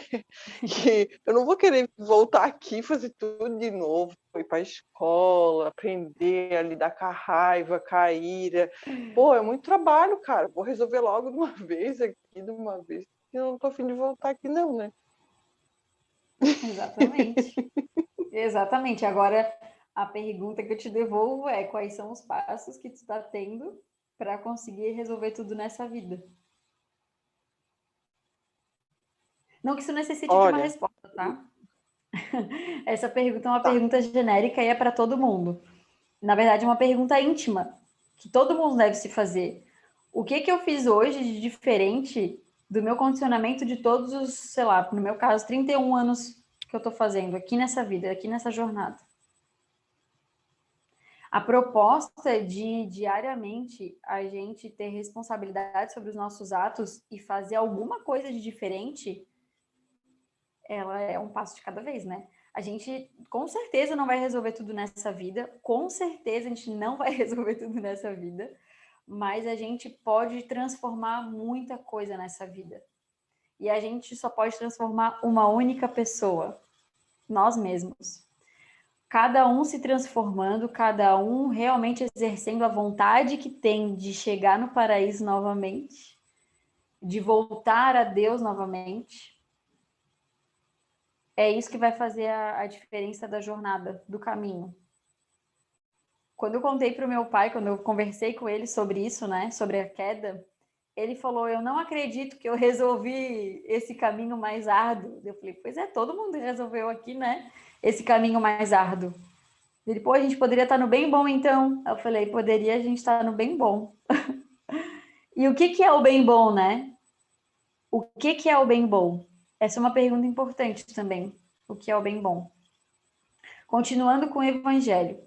Que eu não vou querer voltar aqui e fazer tudo de novo, ir para a escola, aprender a lidar com a raiva, com a ira. Pô, é muito trabalho, cara. Vou resolver logo de uma vez aqui, de uma vez. Eu não tô a fim de voltar aqui, não, né? Exatamente. Exatamente. Agora, a pergunta que eu te devolvo é: quais são os passos que tu está tendo para conseguir resolver tudo nessa vida? Não que isso necessite de uma resposta, tá? Essa pergunta é uma pergunta genérica e é para todo mundo. Na verdade, é uma pergunta íntima, que todo mundo deve se fazer. O que eu fiz hoje de diferente do meu condicionamento de todos os, sei lá, no meu caso, 31 anos que eu tô fazendo aqui nessa vida, aqui nessa jornada. A proposta de diariamente a gente ter responsabilidade sobre os nossos atos e fazer alguma coisa de diferente, ela é um passo de cada vez, né? A gente com certeza não vai resolver tudo nessa vida, com certeza a gente não vai resolver tudo nessa vida, mas a gente pode transformar muita coisa nessa vida. E a gente só pode transformar uma única pessoa, nós mesmos. Cada um se transformando, cada um realmente exercendo a vontade que tem de chegar no paraíso novamente, de voltar a Deus novamente. É isso que vai fazer a diferença da jornada, do caminho. Quando eu contei para o meu pai, quando eu conversei com ele sobre isso, né, sobre a queda, ele falou, eu não acredito que eu resolvi esse caminho mais árduo. Eu falei, pois é, todo mundo resolveu aqui, né, esse caminho mais árduo. Ele, pô, a gente poderia estar no bem bom, então. Eu falei, poderia a gente estar no bem bom. E o que é o bem bom, né? O que é o bem bom? Essa é uma pergunta importante também. O que é o bem bom? Continuando com o Evangelho.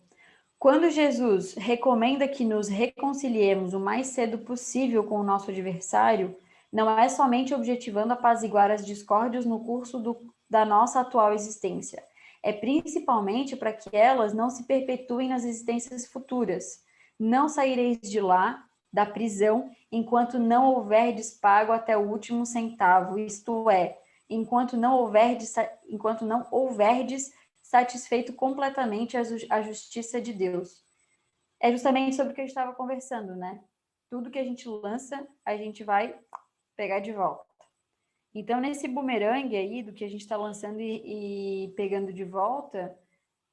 Quando Jesus recomenda que nos reconciliemos o mais cedo possível com o nosso adversário, não é somente objetivando apaziguar as discórdias no curso da nossa atual existência. É principalmente para que elas não se perpetuem nas existências futuras. Não saireis de lá, da prisão, enquanto não houverdes pago até o último centavo, isto é, enquanto não houverdes satisfeito completamente a justiça de Deus. É justamente sobre o que a gente estava conversando, né? Tudo que a gente lança, a gente vai pegar de volta. Então, nesse bumerangue aí, do que a gente está lançando e pegando de volta,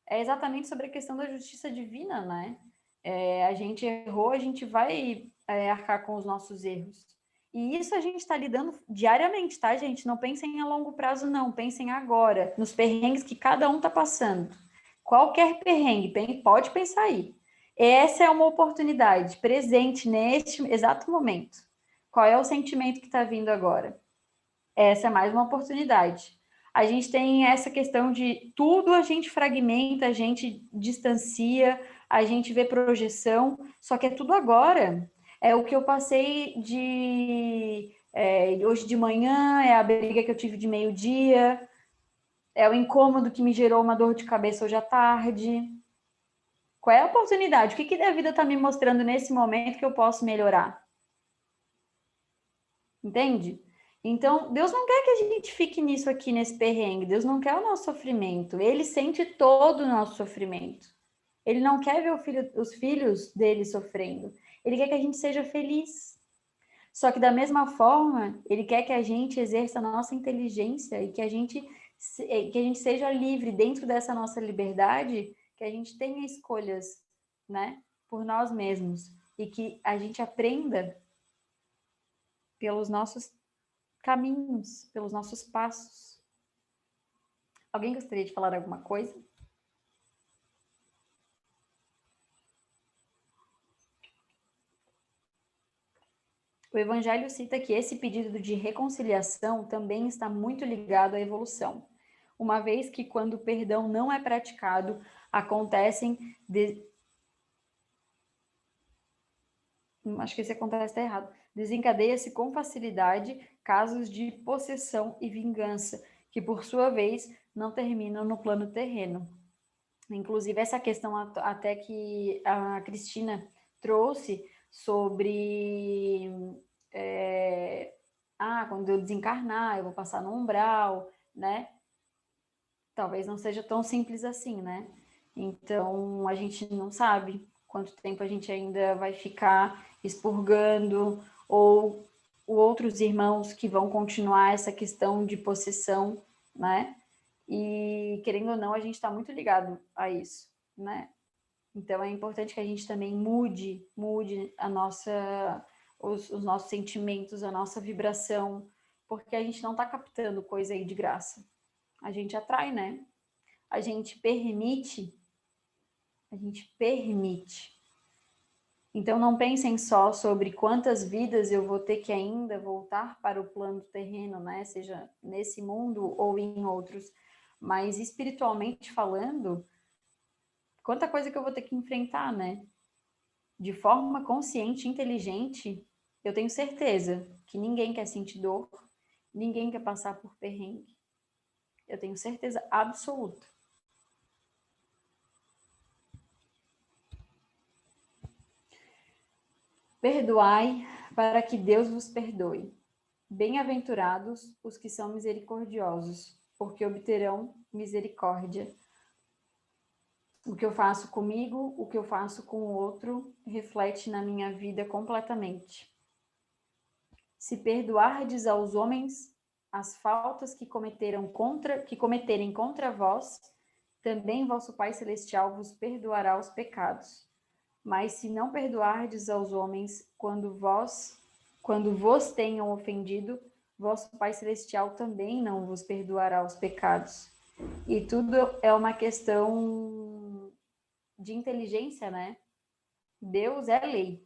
é exatamente sobre a questão da justiça divina, né? A gente errou, a gente vai arcar com os nossos erros. E isso a gente está lidando diariamente, tá, gente? Não pensem a longo prazo, não. Pensem agora, nos perrengues que cada um está passando. Qualquer perrengue, pode pensar aí. Essa é uma oportunidade presente neste exato momento. Qual é o sentimento que está vindo agora? Essa é mais uma oportunidade. A gente tem essa questão de tudo a gente fragmenta, a gente distancia, a gente vê projeção, só que é tudo agora. É o que eu passei hoje de manhã, é a briga que eu tive de meio-dia, é o incômodo que me gerou uma dor de cabeça hoje à tarde. Qual é a oportunidade? O que a vida está me mostrando nesse momento que eu posso melhorar? Entende? Então, Deus não quer que a gente fique nisso aqui, nesse perrengue. Deus não quer o nosso sofrimento. Ele sente todo o nosso sofrimento. Ele não quer ver os filhos dele sofrendo. Ele quer que a gente seja feliz. Só que, da mesma forma, ele quer que a gente exerça a nossa inteligência e que a gente seja livre dentro dessa nossa liberdade, que a gente tenha escolhas, né, por nós mesmos. E que a gente aprenda pelos nossos caminhos, pelos nossos passos. Alguém gostaria de falar alguma coisa? O Evangelho cita que esse pedido de reconciliação também está muito ligado à evolução, uma vez que quando o perdão não é praticado, acontecem acho que esse acontece está errado. Desencadeia-se com facilidade casos de possessão e vingança, que por sua vez não terminam no plano terreno. Inclusive, essa questão até que a Cristina trouxe sobre quando eu desencarnar, eu vou passar no umbral, né? Talvez não seja tão simples assim, né? Então, a gente não sabe quanto tempo a gente ainda vai ficar expurgando, ou outros irmãos que vão continuar essa questão de possessão, né? E, querendo ou não, a gente está muito ligado a isso, né? Então, é importante que a gente também mude os nossos sentimentos, a nossa vibração, porque a gente não está captando coisa aí de graça. A gente atrai, né? A gente permite Então, não pensem só sobre quantas vidas eu vou ter que ainda voltar para o plano terreno, né? Seja nesse mundo ou em outros. Mas, espiritualmente falando, quanta coisa que eu vou ter que enfrentar, né? De forma consciente, inteligente, eu tenho certeza que ninguém quer sentir dor, ninguém quer passar por perrengue. Eu tenho certeza absoluta. Perdoai para que Deus vos perdoe. Bem-aventurados os que são misericordiosos, porque obterão misericórdia. O que eu faço comigo, o que eu faço com o outro, reflete na minha vida completamente. Se perdoardes aos homens as faltas que cometerem contra vós, também vosso Pai Celestial vos perdoará os pecados. Mas se não perdoardes aos homens quando vos tenham ofendido, vosso Pai Celestial também não vos perdoará os pecados. E tudo é uma questão de inteligência, né? Deus é lei.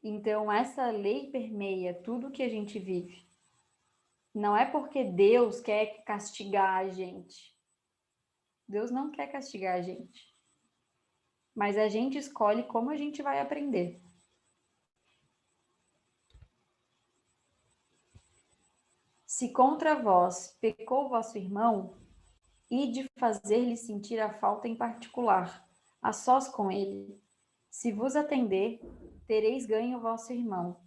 Então, essa lei permeia tudo que a gente vive. Não é porque Deus quer castigar a gente. Deus não quer castigar a gente. Mas a gente escolhe como a gente vai aprender. Se contra vós pecou vosso irmão, ide fazer-lhe sentir a falta em particular, a sós com ele. Se vos atender, tereis ganho vosso irmão.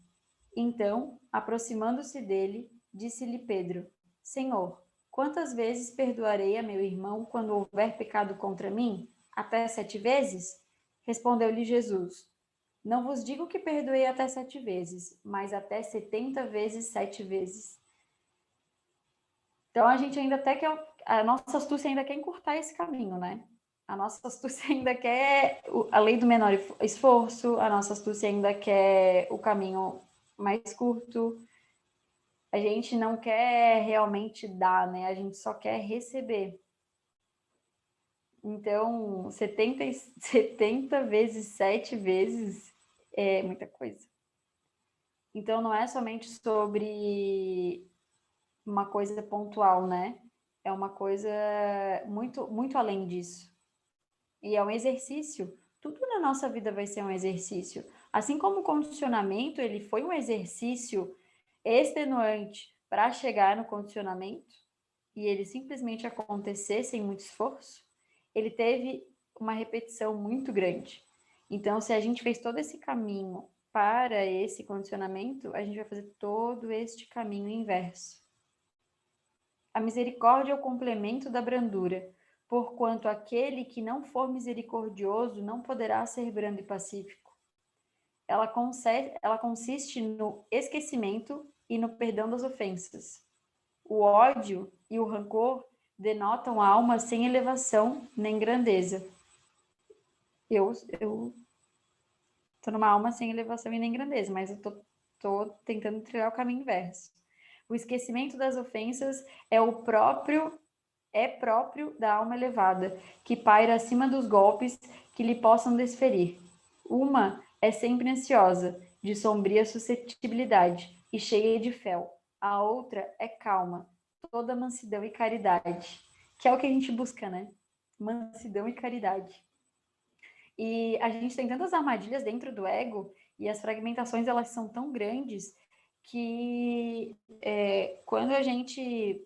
Então, aproximando-se dele, disse-lhe Pedro: Senhor, quantas vezes perdoarei a meu irmão quando houver pecado contra mim? Até 7 vezes? Respondeu-lhe Jesus: Não vos digo que perdoei até 7 vezes, mas até 70 vezes 7 vezes. Então, a gente ainda até quer, a nossa astúcia ainda quer encurtar esse caminho, né? A nossa astúcia ainda quer a lei do menor esforço, a nossa astúcia ainda quer o caminho mais curto. A gente não quer realmente dar, né? A gente só quer receber. Então, 70 vezes 7 vezes é muita coisa. Então, não é somente sobre uma coisa pontual, né? É uma coisa muito, muito além disso. E é um exercício. Tudo na nossa vida vai ser um exercício. Assim como o condicionamento, ele foi um exercício extenuante para chegar no condicionamento, e ele simplesmente acontecer sem muito esforço, ele teve uma repetição muito grande. Então, se a gente fez todo esse caminho para esse condicionamento, a gente vai fazer todo este caminho inverso. A misericórdia é o complemento da brandura, porquanto aquele que não for misericordioso não poderá ser brando e pacífico. Ela consiste no esquecimento e no perdão das ofensas. O ódio e o rancor denotam a alma sem elevação nem grandeza. Eu tô numa alma sem elevação e nem grandeza, mas eu tô tentando trilhar o caminho inverso. O esquecimento das ofensas é próprio da alma elevada, que paira acima dos golpes que lhe possam desferir. Uma é sempre ansiosa, de sombria suscetibilidade e cheia de fel. A outra é calma, toda mansidão e caridade, que é o que a gente busca, né? Mansidão e caridade. E a gente tem tantas armadilhas dentro do ego e as fragmentações elas são tão grandes que quando a gente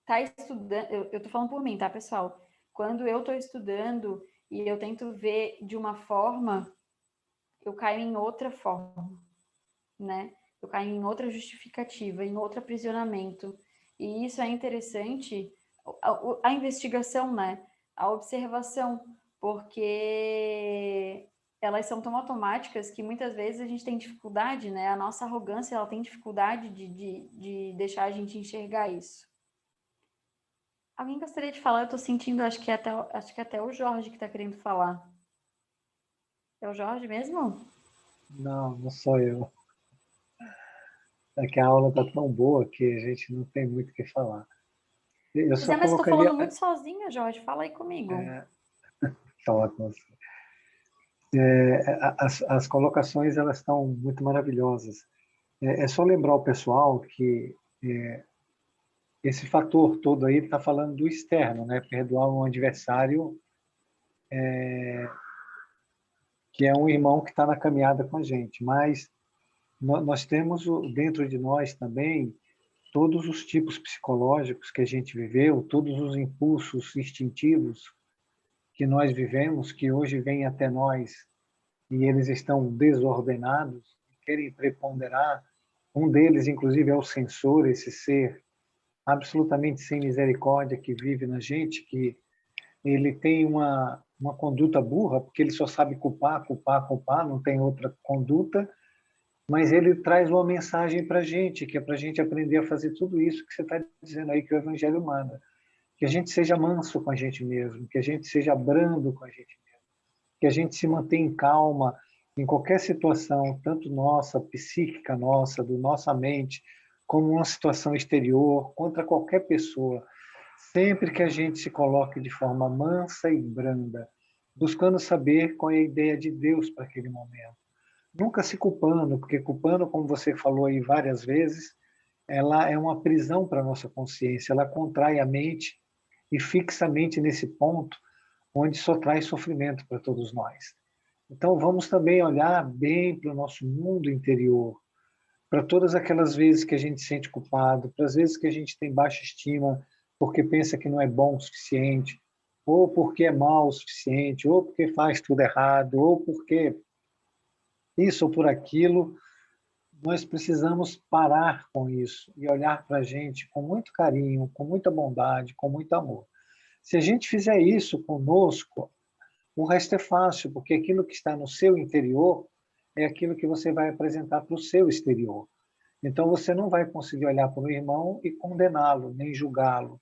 está estudando, eu tô falando por mim, tá, pessoal? Quando eu estou estudando e eu tento ver de uma forma, eu caio em outra forma, né? Eu caio em outra justificativa, em outro aprisionamento. E isso é interessante, a investigação, né? A observação, porque elas são tão automáticas que muitas vezes a gente tem dificuldade, né? A nossa arrogância, ela tem dificuldade de deixar a gente enxergar isso. Alguém gostaria de falar? Eu tô sentindo, acho que até o Jorge que tá querendo falar. É o Jorge mesmo? Não, não sou eu. É que a aula está tão boa que a gente não tem muito o que falar. Eu só Mas eu tô colocaria falando muito sozinha, Jorge. Fala aí comigo. falar com você. As colocações, elas estão muito maravilhosas. É só lembrar o pessoal que esse fator todo aí está falando do externo, né? Perdoar um adversário que é um irmão que está na caminhada com a gente. Mas nós temos dentro de nós também todos os tipos psicológicos que a gente viveu, todos os impulsos instintivos que nós vivemos, que hoje vêm até nós e eles estão desordenados, querem preponderar. Um deles, inclusive, é o censor, esse ser absolutamente sem misericórdia que vive na gente, que ele tem uma conduta burra, porque ele só sabe culpar, culpar, culpar, não tem outra conduta, mas ele traz uma mensagem para a gente, que é para a gente aprender a fazer tudo isso que você está dizendo aí, que o Evangelho manda. Que a gente seja manso com a gente mesmo, que a gente seja brando com a gente mesmo, que a gente se mantenha em calma em qualquer situação, tanto nossa, psíquica nossa, do nossa mente, como uma situação exterior, contra qualquer pessoa. Sempre que a gente se coloque de forma mansa e branda, buscando saber qual é a ideia de Deus para aquele momento. Nunca se culpando, porque culpando, como você falou aí várias vezes, ela é uma prisão para a nossa consciência, ela contrai a mente e fixamente nesse ponto onde só traz sofrimento para todos nós. Então, vamos também olhar bem para o nosso mundo interior, para todas aquelas vezes que a gente se sente culpado, para as vezes que a gente tem baixa estima porque pensa que não é bom o suficiente, ou porque é mal o suficiente, ou porque faz tudo errado, ou porque isso ou por aquilo. Nós precisamos parar com isso e olhar para a gente com muito carinho, com muita bondade, com muito amor. Se a gente fizer isso conosco, o resto é fácil, porque aquilo que está no seu interior é aquilo que você vai apresentar para o seu exterior. Então, você não vai conseguir olhar para o irmão e condená-lo, nem julgá-lo,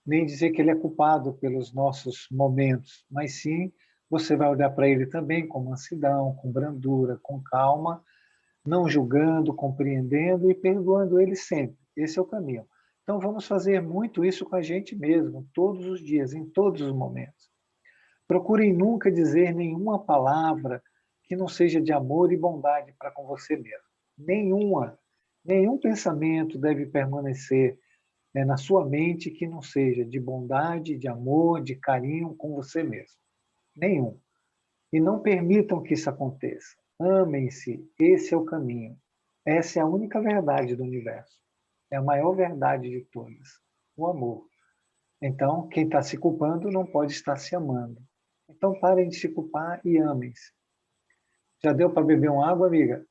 nem dizer que ele é culpado pelos nossos momentos, mas sim, você vai olhar para ele também com mansidão, com brandura, com calma, não julgando, compreendendo e perdoando ele sempre. Esse é o caminho. Então, vamos fazer muito isso com a gente mesmo, todos os dias, em todos os momentos. Procurem nunca dizer nenhuma palavra que não seja de amor e bondade para com você mesmo. Nenhuma. Nenhum pensamento deve permanecer na sua mente que não seja de bondade, de amor, de carinho com você mesmo. Nenhum. E não permitam que isso aconteça. Amem-se, esse é o caminho. Essa é a única verdade do universo. É a maior verdade de todas. O amor. Então, quem está se culpando não pode estar se amando. Então, parem de se culpar e amem-se. Já deu para beber uma água, amiga?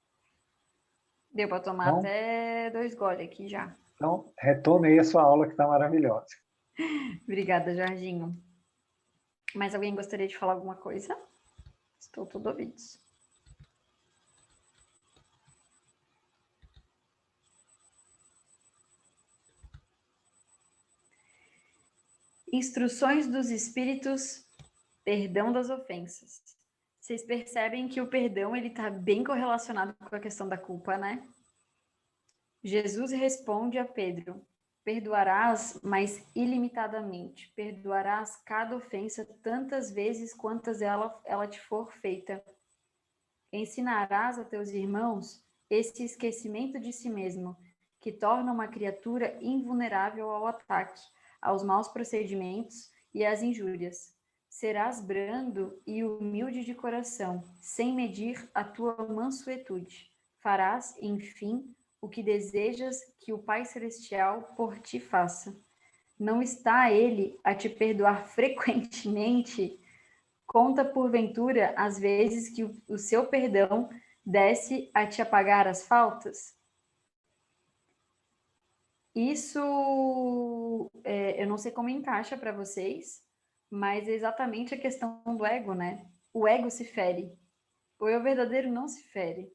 Deu para tomar Não? até 2 goles aqui já. Então, retome aí a sua aula que está maravilhosa. Obrigada, Jorginho. Mais alguém gostaria de falar alguma coisa? Estou todo ouvidos. Instruções dos Espíritos, perdão das ofensas. Vocês percebem que o perdão ele está bem correlacionado com a questão da culpa, né? Jesus responde a Pedro: perdoarás, mas ilimitadamente. Perdoarás cada ofensa tantas vezes quantas ela te for feita. Ensinarás a teus irmãos esse esquecimento de si mesmo, que torna uma criatura invulnerável ao ataque, aos maus procedimentos e às injúrias. Serás brando e humilde de coração, sem medir a tua mansuetude. Farás, enfim, o que desejas que o Pai Celestial por ti faça. Não está ele a te perdoar frequentemente? Conta, porventura, as vezes que o seu perdão desce a te apagar as faltas? Isso, eu não sei como encaixa para vocês, mas é exatamente a questão do ego, né? O ego se fere. O eu verdadeiro não se fere.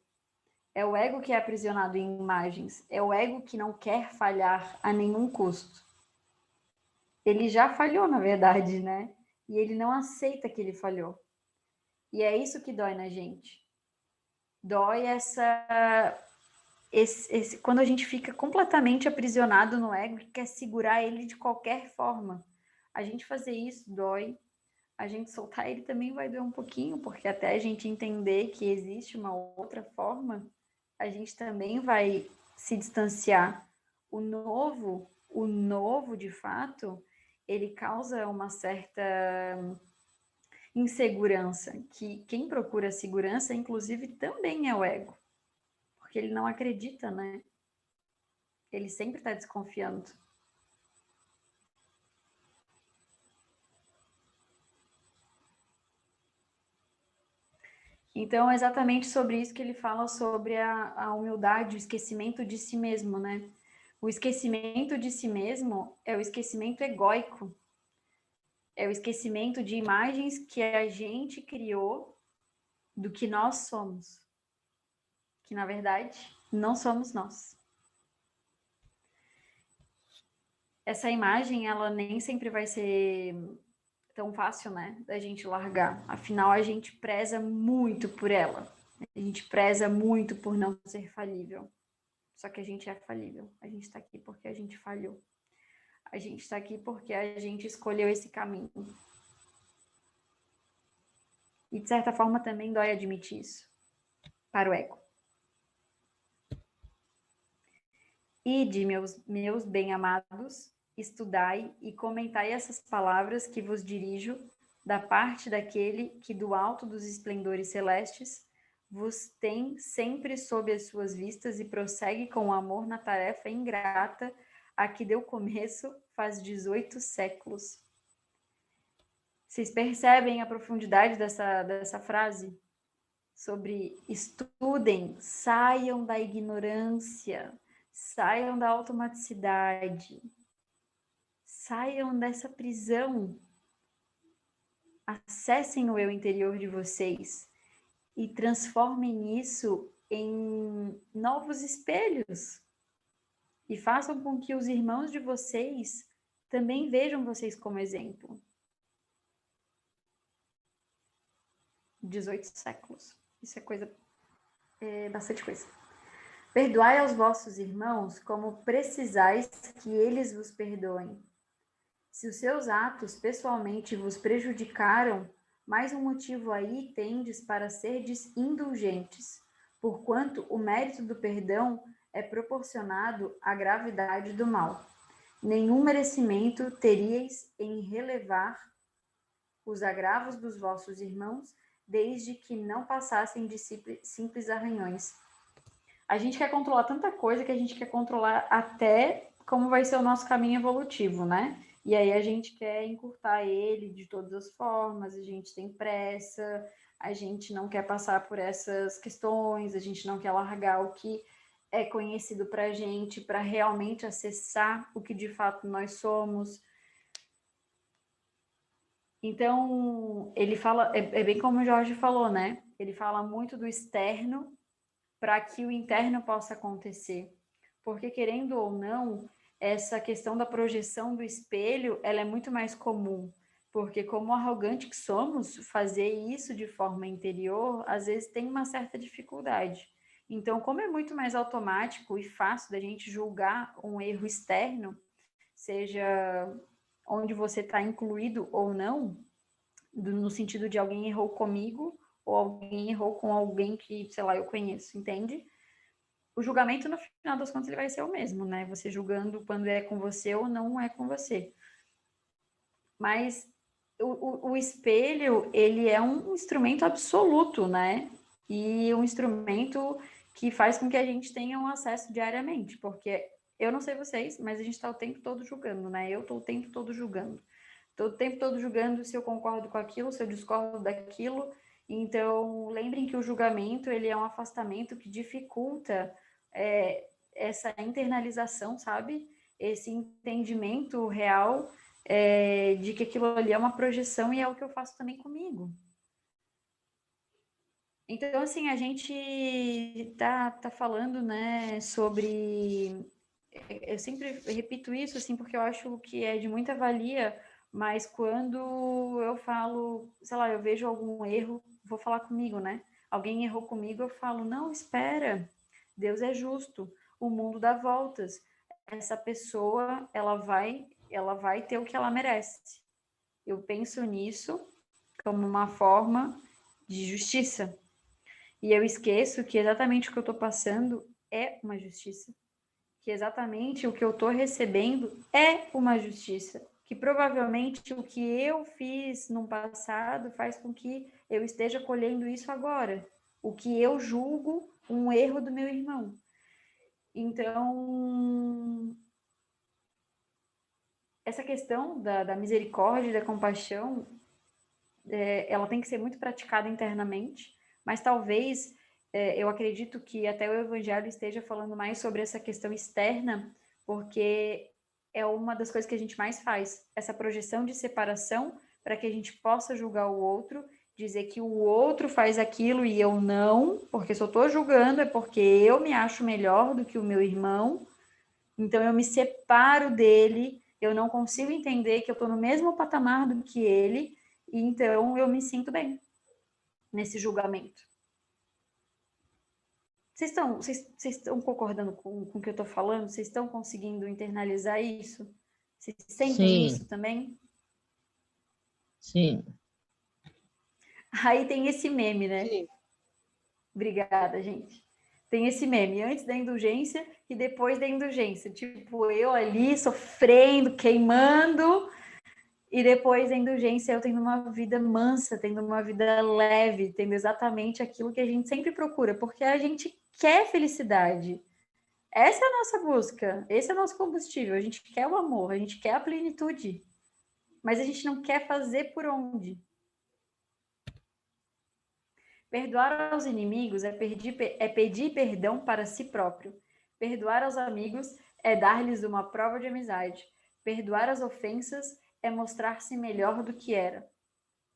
É o ego que é aprisionado em imagens. É o ego que não quer falhar a nenhum custo. Ele já falhou, na verdade, né? E ele não aceita que ele falhou. E é isso que dói na gente. Dói quando a gente fica completamente aprisionado no ego e quer segurar ele de qualquer forma. A gente fazer isso dói. a gente soltar ele também vai doer um pouquinho, porque até a gente entender que existe uma outra forma, a gente também vai se distanciar. O novo de fato, ele causa uma certa insegurança, que quem procura segurança, inclusive, também é o ego, porque ele não acredita, né? Ele sempre está desconfiando. Então, é exatamente sobre isso que ele fala, sobre a humildade, o esquecimento de si mesmo, né? O esquecimento de si mesmo é o esquecimento egóico, é o esquecimento de imagens que a gente criou do que nós somos, que na verdade não somos nós. Essa imagem, ela nem sempre vai ser tão fácil, né, da gente largar. Afinal, a gente preza muito por ela. A gente preza muito por não ser falível. Só que a gente é falível. A gente está aqui porque a gente falhou. A gente está aqui porque a gente escolheu esse caminho. E, de certa forma, também dói admitir isso para o ego. Ide, meus bem-amados, estudai e comentai essas palavras que vos dirijo da parte daquele que do alto dos esplendores celestes vos tem sempre sob as suas vistas e prossegue com amor na tarefa ingrata a que deu começo faz 18 séculos. Vocês percebem a profundidade dessa frase? Sobre estudem, saiam da ignorância, saiam da automaticidade, saiam dessa prisão, acessem o eu interior de vocês e transformem isso em novos espelhos e façam com que os irmãos de vocês também vejam vocês como exemplo. 18 séculos. Isso é bastante coisa. Perdoai aos vossos irmãos como precisais que eles vos perdoem. Se os seus atos pessoalmente vos prejudicaram, mais um motivo aí tendes para serdes indulgentes, porquanto o mérito do perdão é proporcionado à gravidade do mal. Nenhum merecimento teríeis em relevar os agravos dos vossos irmãos, desde que não passassem de simples arranhões. A gente quer controlar tanta coisa que a gente quer controlar até como vai ser o nosso caminho evolutivo, né? E aí a gente quer encurtar ele de todas as formas, a gente tem pressa, a gente não quer passar por essas questões, a gente não quer largar o que é conhecido para a gente, para realmente acessar o que de fato nós somos. Então, ele fala, é bem como o Jorge falou, né? Ele fala muito do externo para que o interno possa acontecer. Porque, querendo ou não, essa questão da projeção do espelho, ela é muito mais comum. Porque, como arrogante que somos, fazer isso de forma interior, às vezes tem uma certa dificuldade. Então, como é muito mais automático e fácil da gente julgar um erro externo, seja onde você está incluído ou não, no sentido de alguém errou comigo ou alguém errou com alguém que, sei lá, eu conheço, entende? O julgamento, no final das contas, ele vai ser o mesmo, né? Você julgando quando é com você ou não é com você. Mas o espelho, ele é um instrumento absoluto, né? E um instrumento que faz com que a gente tenha um acesso diariamente, porque eu não sei vocês, mas a gente está o tempo todo julgando, né? Eu estou o tempo todo julgando. Estou o tempo todo julgando se eu concordo com aquilo, se eu discordo daquilo. Então, lembrem que o julgamento, ele é um afastamento que dificulta essa internalização, sabe? Esse entendimento real de que aquilo ali é uma projeção e é o que eu faço também comigo. Então, assim, a gente tá falando, né, sobre... Eu sempre repito isso, assim, porque eu acho que é de muita valia, mas quando eu falo, sei lá, eu vejo algum erro, vou falar comigo, né? Alguém errou comigo, eu falo, não, espera, Deus é justo, o mundo dá voltas. Essa pessoa, ela vai ter o que ela merece. Eu penso nisso como uma forma de justiça. E eu esqueço que exatamente o que eu estou passando é uma justiça. Que exatamente o que eu estou recebendo é uma justiça. Que provavelmente o que eu fiz no passado faz com que eu esteja colhendo isso agora. O que eu julgo um erro do meu irmão. Então, essa questão da misericórdia e da compaixão, ela tem que ser muito praticada internamente, mas talvez, eu acredito que até o Evangelho esteja falando mais sobre essa questão externa, porque é uma das coisas que a gente mais faz, essa projeção de separação para que a gente possa julgar o outro, dizer que o outro faz aquilo e eu não, porque se eu estou julgando é porque eu me acho melhor do que o meu irmão, então eu me separo dele, eu não consigo entender que eu estou no mesmo patamar do que ele, e então eu me sinto bem nesse julgamento. Vocês estão concordando com o que eu estou falando? Vocês estão conseguindo internalizar isso? Vocês sentem Sim, isso também? sim. Aí tem esse meme, né? Sim. Obrigada, gente. Tem esse meme, antes da indulgência e depois da indulgência. Tipo, eu ali sofrendo, queimando, e depois da indulgência eu tendo uma vida mansa, tendo uma vida leve, tendo exatamente aquilo que a gente sempre procura, porque a gente quer felicidade. Essa é a nossa busca, esse é o nosso combustível. A gente quer o amor, a gente quer a plenitude, mas a gente não quer fazer por onde. Perdoar aos inimigos é pedir perdão para si próprio. Perdoar aos amigos é dar-lhes uma prova de amizade. Perdoar as ofensas é mostrar-se melhor do que era.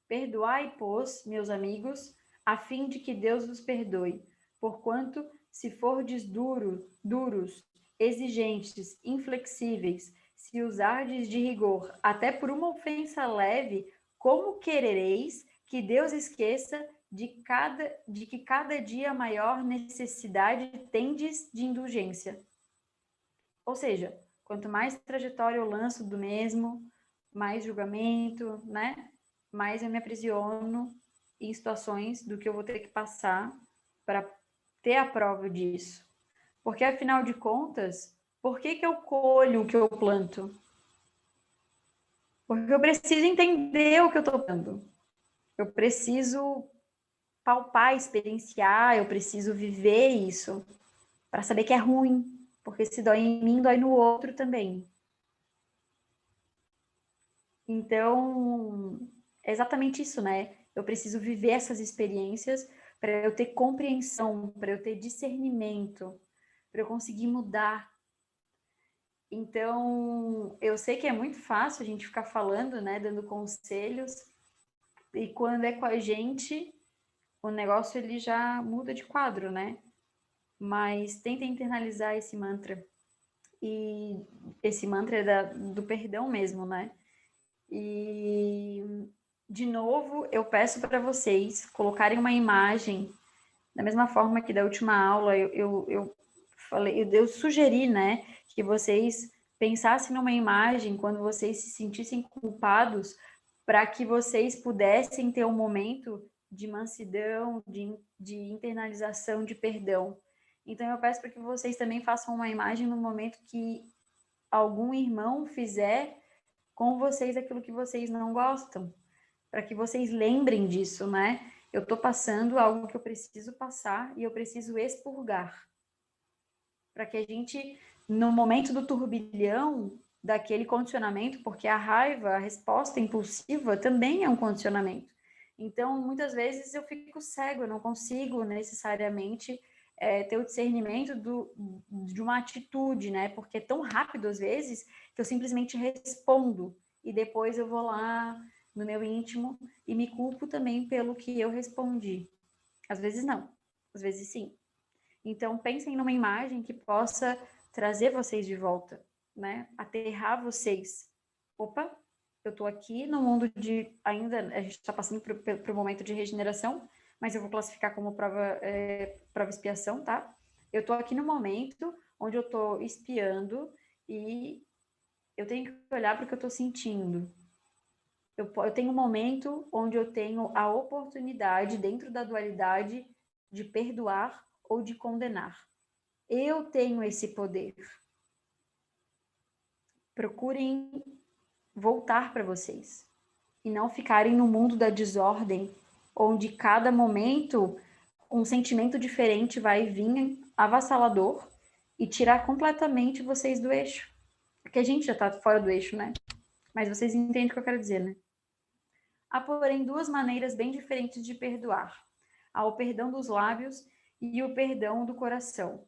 Perdoai, pois, meus amigos, a fim de que Deus vos perdoe. Porquanto, se fordes duros, exigentes, inflexíveis, se usardes de rigor, até por uma ofensa leve, como querereis que Deus esqueça de que cada dia maior necessidade tendes de indulgência? Ou seja, quanto mais trajetória eu lanço do mesmo, mais julgamento, né? Mais eu me aprisiono em situações do que eu vou ter que passar para ter a prova disso. Porque, afinal de contas, por que eu colho o que eu planto? Porque eu preciso entender o que eu estou plantando. Eu preciso palpar, experienciar, eu preciso viver isso para saber que é ruim. Porque se dói em mim, dói no outro também. Então, é exatamente isso, né? Eu preciso viver essas experiências para eu ter compreensão, para eu ter discernimento, para eu conseguir mudar. Então, eu sei que é muito fácil a gente ficar falando, né, dando conselhos, e quando é com a gente, o negócio ele já muda de quadro, né? Mas tenta internalizar esse mantra. E esse mantra é do perdão mesmo, né? E, de novo, eu peço para vocês colocarem uma imagem, da mesma forma que da última aula eu sugeri, né, que vocês pensassem numa imagem quando vocês se sentissem culpados, para que vocês pudessem ter um momento de mansidão, de internalização, de perdão. Então, eu peço para que vocês também façam uma imagem no momento que algum irmão fizer com vocês aquilo que vocês não gostam, para que vocês lembrem disso, né? Eu estou passando algo que eu preciso passar e eu preciso expurgar. Para que a gente, no momento do turbilhão, daquele condicionamento, porque a raiva, a resposta impulsiva também é um condicionamento. Então, muitas vezes eu fico cego, eu não consigo necessariamente ter o discernimento de uma atitude, né? Porque é tão rápido, às vezes, que eu simplesmente respondo e depois eu vou lá no meu íntimo e me culpo também pelo que eu respondi. Às vezes não, às vezes sim. Então, pensem numa imagem que possa trazer vocês de volta, né? Aterrar vocês. Opa, eu estou aqui no mundo de... Ainda a gente está passando por um momento de regeneração, mas eu vou classificar como prova expiação, tá? Eu estou aqui no momento onde eu estou espiando e eu tenho que olhar para o que eu estou sentindo. eu tenho um momento onde eu tenho a oportunidade, dentro da dualidade, de perdoar ou de condenar. Eu tenho esse poder. Procurem voltar para vocês e não ficarem no mundo da desordem, onde cada momento um sentimento diferente vai vir avassalador e tirar completamente vocês do eixo. Porque a gente já está fora do eixo, né? Mas vocês entendem o que eu quero dizer, né? Há, porém, duas maneiras bem diferentes de perdoar. Há o perdão dos lábios e o perdão do coração.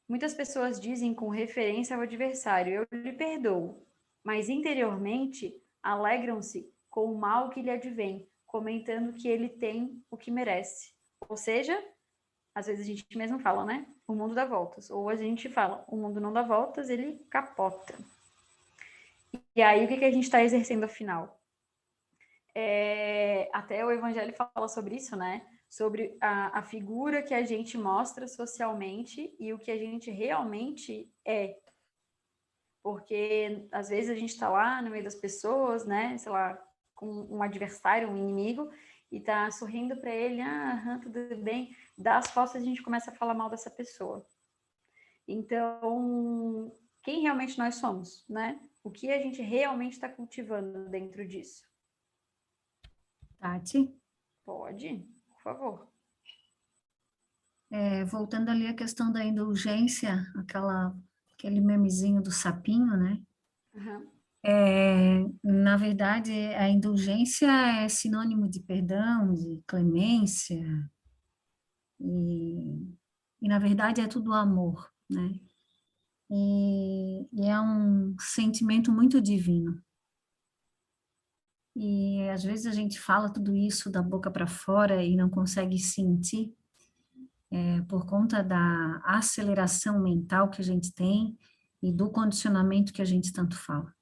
Muitas pessoas dizem com referência ao adversário, eu lhe perdoo, mas interiormente alegram-se com o mal que lhe advém, comentando que ele tem o que merece. Ou seja, às vezes a gente mesmo fala, né? O mundo dá voltas. Ou a gente fala, o mundo não dá voltas, ele capota. E aí, o que a gente está exercendo afinal? Até o Evangelho fala sobre isso, né? Sobre a figura que a gente mostra socialmente e o que a gente realmente é. Porque, às vezes, a gente está lá no meio das pessoas, né? Sei lá, com um adversário, um inimigo, e tá sorrindo para ele, tudo bem. Dá as costas e a gente começa a falar mal dessa pessoa. Então, quem realmente nós somos, né? O que a gente realmente está cultivando dentro disso? Tati? Pode, por favor. Voltando ali à questão da indulgência, aquele memezinho do sapinho, né? Uhum. Na verdade, a indulgência é sinônimo de perdão, de clemência, e na verdade é tudo amor, né? E é um sentimento muito divino. E às vezes a gente fala tudo isso da boca para fora e não consegue sentir, por conta da aceleração mental que a gente tem e do condicionamento que a gente tanto fala.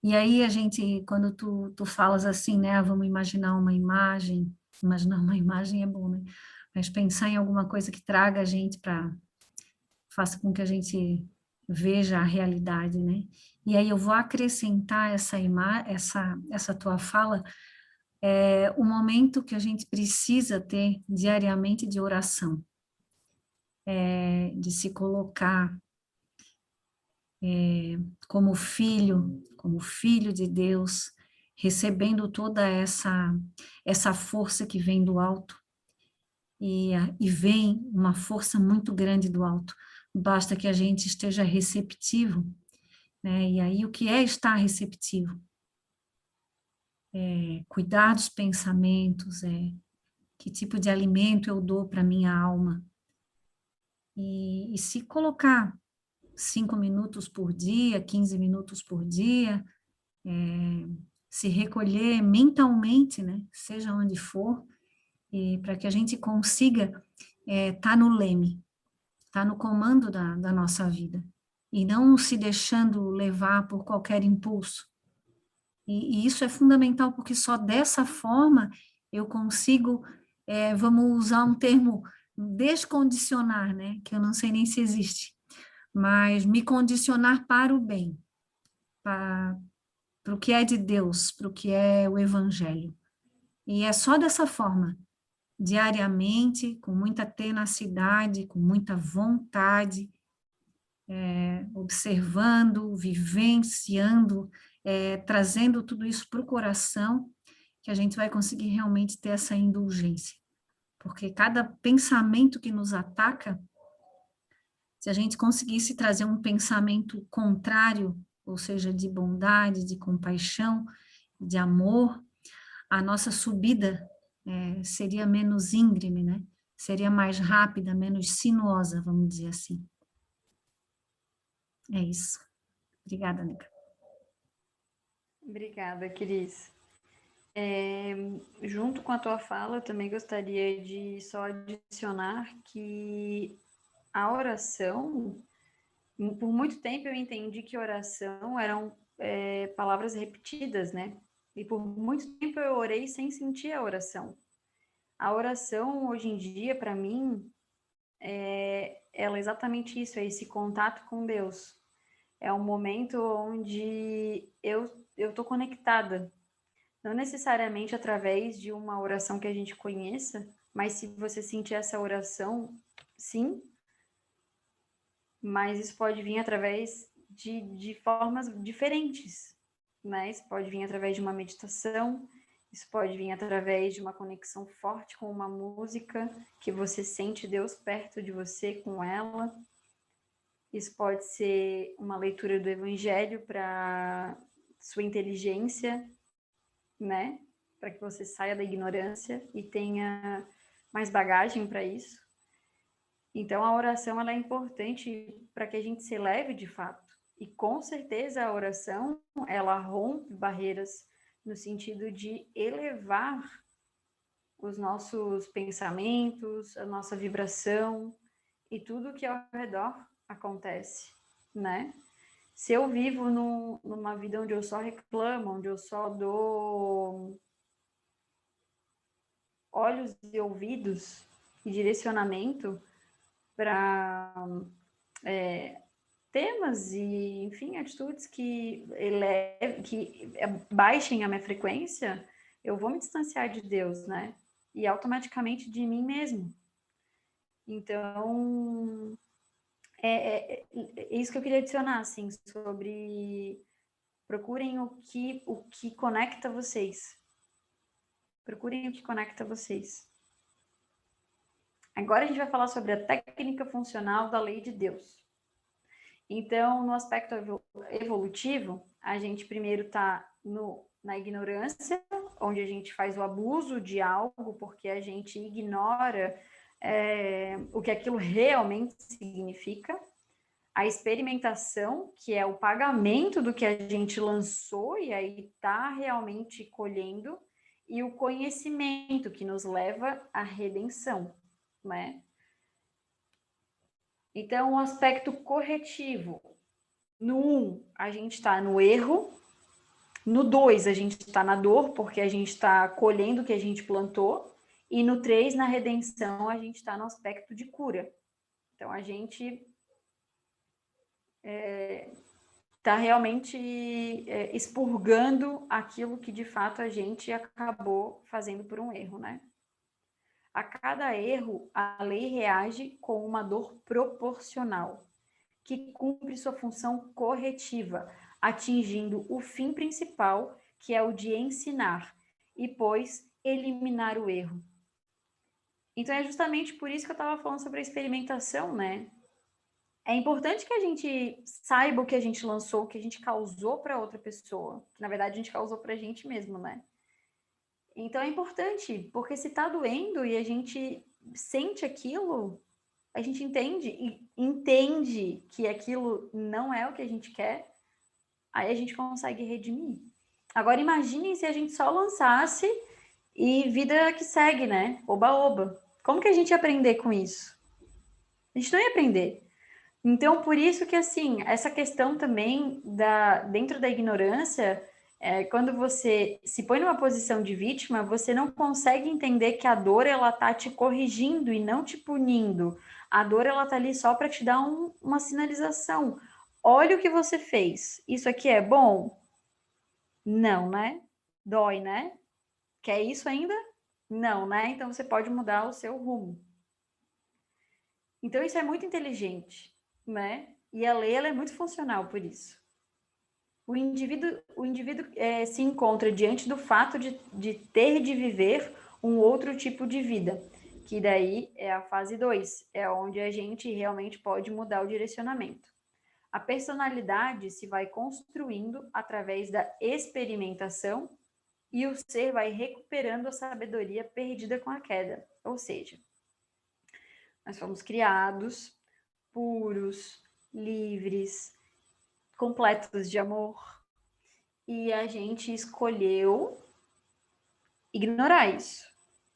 E aí a gente, quando tu falas assim, né, vamos imaginar uma imagem é bom, né? Mas pensar em alguma coisa que traga a gente faça com que a gente veja a realidade, né? E aí eu vou acrescentar essa tua fala, o momento que a gente precisa ter diariamente de oração, de se colocar como filho de Deus, recebendo toda essa força que vem do alto, e vem uma força muito grande do alto, basta que a gente esteja receptivo, né? E aí o que é estar receptivo? Cuidar dos pensamentos, que tipo de alimento eu dou para minha alma, e se colocar 5 minutos por dia, 15 minutos por dia, se recolher mentalmente, né, seja onde for, e para que a gente consiga estar no leme, estar no comando da nossa vida, e não se deixando levar por qualquer impulso. E isso é fundamental, porque só dessa forma eu consigo, vamos usar um termo, descondicionar, né, que eu não sei nem se existe, mas me condicionar para o bem, para o que é de Deus, para o que é o Evangelho. E é só dessa forma, diariamente, com muita tenacidade, com muita vontade, observando, vivenciando, trazendo tudo isso para o coração, que a gente vai conseguir realmente ter essa indulgência. Porque cada pensamento que nos ataca, se a gente conseguisse trazer um pensamento contrário, ou seja, de bondade, de compaixão, de amor, a nossa subida seria menos íngreme, né? Seria mais rápida, menos sinuosa, vamos dizer assim. É isso. Obrigada, Nica. Obrigada, Cris. Junto com a tua fala, eu também gostaria de só adicionar que a oração, por muito tempo eu entendi que oração eram palavras repetidas, né? E por muito tempo eu orei sem sentir a oração. A oração, hoje em dia, para mim, ela é exatamente isso, é esse contato com Deus. É um momento onde eu estou conectada. não necessariamente através de uma oração que a gente conheça, mas se você sentir essa oração, sim, mas isso pode vir através de formas diferentes, né? Isso pode vir através de uma meditação, isso pode vir através de uma conexão forte com uma música, que você sente Deus perto de você com ela. Isso pode ser uma leitura do Evangelho para sua inteligência, né? Para que você saia da ignorância e tenha mais bagagem para isso. Então, a oração ela é importante para que a gente se eleve de fato. E, com certeza, a oração, ela rompe barreiras no sentido de elevar os nossos pensamentos, a nossa vibração e tudo que ao redor acontece, né? Se eu vivo numa vida onde eu só reclamo, onde eu só dou olhos e ouvidos e direcionamento para temas e, enfim, atitudes que baixem a minha frequência, eu vou me distanciar de Deus, né? E automaticamente de mim mesmo. Então, é isso que eu queria adicionar, assim, sobre procurem o que conecta vocês. Procurem o que conecta vocês. Agora a gente vai falar sobre a técnica funcional da lei de Deus. Então, no aspecto evolutivo, a gente primeiro está na ignorância, onde a gente faz o abuso de algo porque a gente ignora o que aquilo realmente significa. A experimentação, que é o pagamento do que a gente lançou e aí está realmente colhendo, e o conhecimento, que nos leva à redenção, né? Então, o aspecto corretivo. No 1, a gente está no erro. No 2, a gente está na dor, porque a gente está colhendo o que a gente plantou. E no 3, na redenção, a gente está no aspecto de cura. Então, a gente está realmente expurgando aquilo que, de fato, a gente acabou fazendo por um erro, né? A cada erro, a lei reage com uma dor proporcional, que cumpre sua função corretiva, atingindo o fim principal, que é o de ensinar, e, pois, eliminar o erro. Então, é justamente por isso que eu estava falando sobre a experimentação, né? É importante que a gente saiba o que a gente lançou, o que a gente causou para outra pessoa, que, na verdade, a gente causou para a gente mesmo, né? Então, é importante, porque se está doendo e a gente sente aquilo, a gente entende que aquilo não é o que a gente quer, aí a gente consegue redimir. Agora, imaginem se a gente só lançasse e vida que segue, né? Oba-oba. Como que a gente ia aprender com isso? A gente não ia aprender. Então, por isso que, assim, essa questão também dentro da ignorância, quando você se põe numa posição de vítima, você não consegue entender que a dor, ela tá te corrigindo e não te punindo. A dor, ela tá ali só para te dar uma sinalização. Olha o que você fez. Isso aqui é bom? Não, né? Dói, né? Quer isso ainda? Não, né? Então, você pode mudar o seu rumo. Então, isso é muito inteligente, né? E a lei, ela é muito funcional por isso. O indivíduo se encontra diante do fato de ter de viver um outro tipo de vida, que daí é a fase 2, é onde a gente realmente pode mudar o direcionamento. A personalidade se vai construindo através da experimentação e o ser vai recuperando a sabedoria perdida com a queda. Ou seja, nós fomos criados puros, livres, completos de amor, e a gente escolheu ignorar isso.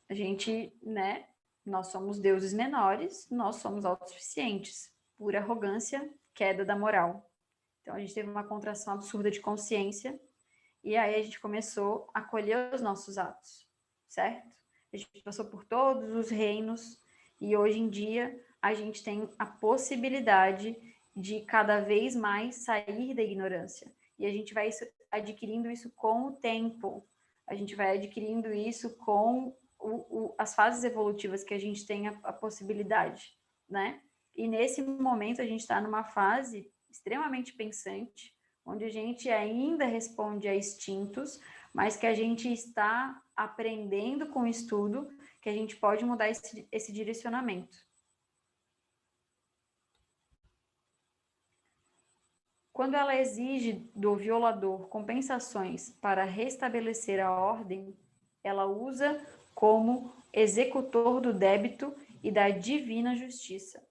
A gente, né, nós somos deuses menores, nós somos autossuficientes, pura arrogância, queda da moral. Então a gente teve uma contração absurda de consciência, e aí a gente começou a colher os nossos atos, certo? A gente passou por todos os reinos, e hoje em dia a gente tem a possibilidade de cada vez mais sair da ignorância. E a gente vai adquirindo isso com o tempo. A gente vai adquirindo isso com as fases evolutivas que a gente tem a possibilidade, né? E nesse momento a gente está numa fase extremamente pensante, onde a gente ainda responde a instintos, mas que a gente está aprendendo com o estudo que a gente pode mudar esse direcionamento. Quando ela exige do violador compensações para restabelecer a ordem, ela usa como executor do débito e da divina justiça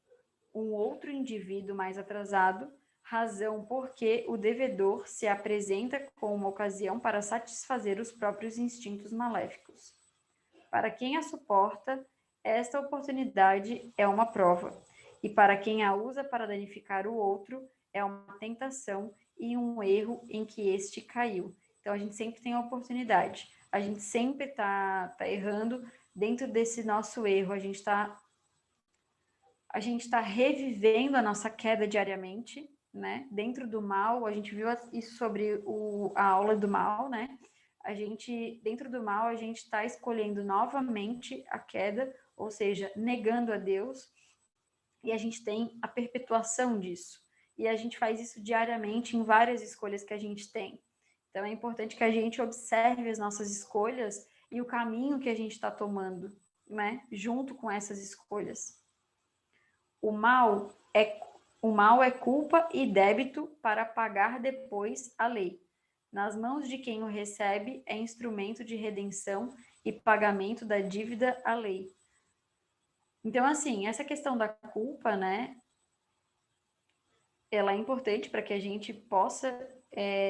um outro indivíduo mais atrasado, razão porque o devedor se apresenta com uma ocasião para satisfazer os próprios instintos maléficos. Para quem a suporta, esta oportunidade é uma prova, e para quem a usa para danificar o outro, é uma tentação e um erro em que este caiu. Então, a gente sempre tem a oportunidade. A gente sempre tá errando dentro desse nosso erro. A gente está revivendo a nossa queda diariamente, né? Dentro do mal, a gente viu isso sobre a aula do mal, né? Dentro do mal, a gente está escolhendo novamente a queda, ou seja, negando a Deus, e a gente tem a perpetuação disso. E a gente faz isso diariamente em várias escolhas que a gente tem. Então, é importante que a gente observe as nossas escolhas e o caminho que a gente está tomando, né? Junto com essas escolhas. O mal é culpa e débito para pagar depois a lei. Nas mãos de quem o recebe é instrumento de redenção e pagamento da dívida à lei. Então, assim, essa questão da culpa, né, ela é importante para que a gente possa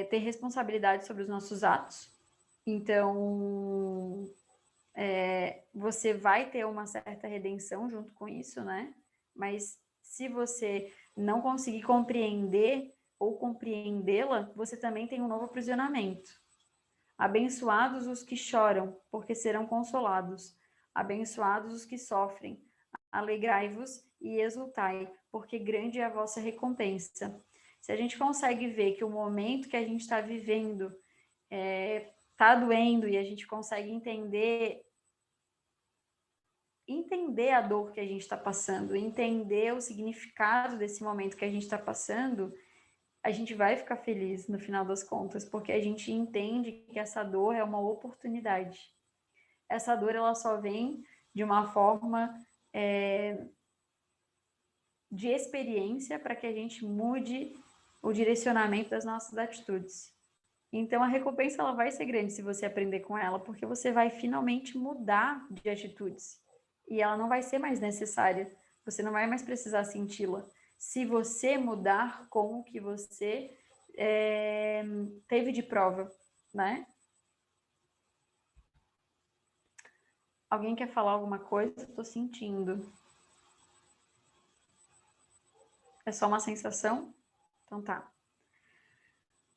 ter responsabilidade sobre os nossos atos. Então, você vai ter uma certa redenção junto com isso, né? Mas se você não conseguir compreender ou compreendê-la, você também tem um novo aprisionamento. Abençoados os que choram, porque serão consolados. Abençoados os que sofrem. Alegrai-vos e exultai, porque grande é a vossa recompensa. Se a gente consegue ver que o momento que a gente está vivendo está doendo e a gente consegue entender a dor que a gente está passando, entender o significado desse momento que a gente está passando, a gente vai ficar feliz no final das contas, porque a gente entende que essa dor é uma oportunidade. Essa dor, ela só vem de uma forma de experiência para que a gente mude o direcionamento das nossas atitudes. Então, a recompensa ela vai ser grande se você aprender com ela, porque você vai finalmente mudar de atitudes. E ela não vai ser mais necessária. Você não vai mais precisar senti-la. Se você mudar com o que você teve de prova, né? Alguém quer falar alguma coisa? Estou sentindo. É só uma sensação? Então tá.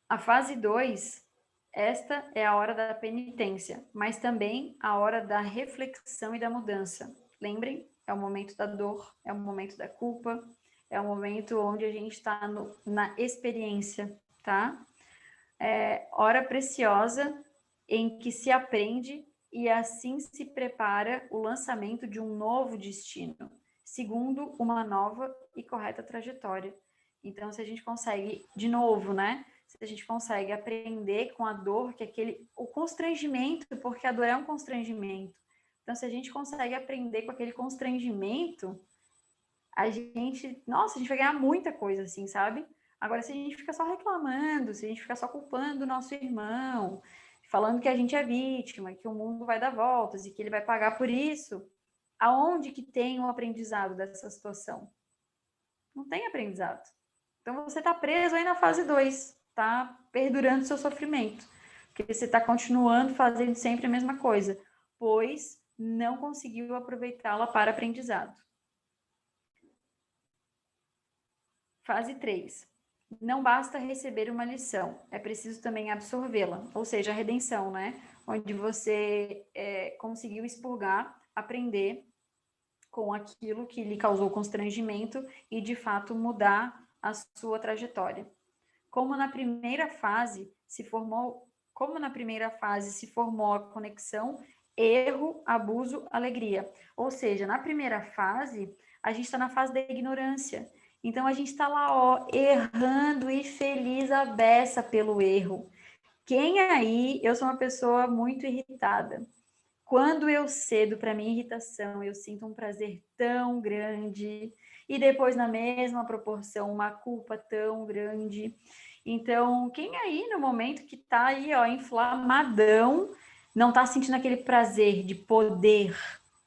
A fase 2, esta é a hora da penitência, mas também a hora da reflexão e da mudança. Lembrem, é o momento da dor, é o momento da culpa, é o momento onde a gente está na experiência, tá? É hora preciosa em que se aprende e assim se prepara o lançamento de um novo destino, segundo uma nova e correta trajetória. Então, se a gente consegue, de novo, né? Se a gente consegue aprender com a dor, o constrangimento, porque a dor é um constrangimento. Então, se a gente consegue aprender com aquele constrangimento, a gente vai ganhar muita coisa, assim, sabe? Agora, se a gente fica só reclamando, se a gente fica só culpando o nosso irmão, falando que a gente é vítima, que o mundo vai dar voltas e que ele vai pagar por isso, aonde que tem o aprendizado dessa situação? Não tem aprendizado. Então, você está preso aí na fase 2, tá perdurando seu sofrimento, porque você está continuando fazendo sempre a mesma coisa, pois não conseguiu aproveitá-la para aprendizado. Fase 3. Não basta receber uma lição, é preciso também absorvê-la, ou seja, a redenção, né? Onde você conseguiu expurgar, aprender com aquilo que lhe causou constrangimento e, de fato, mudar a sua trajetória. Como na primeira fase se formou como na primeira fase se formou a conexão erro, abuso, alegria. Ou seja, na primeira fase, a gente está na fase da ignorância. Então, a gente está lá, ó, errando e feliz a beça pelo erro. Quem aí, eu sou uma pessoa muito irritada. Quando eu cedo para minha irritação, eu sinto um prazer tão grande, e depois, na mesma proporção, uma culpa tão grande. Então, quem aí, no momento que está aí, ó, inflamadão, não está sentindo aquele prazer de poder,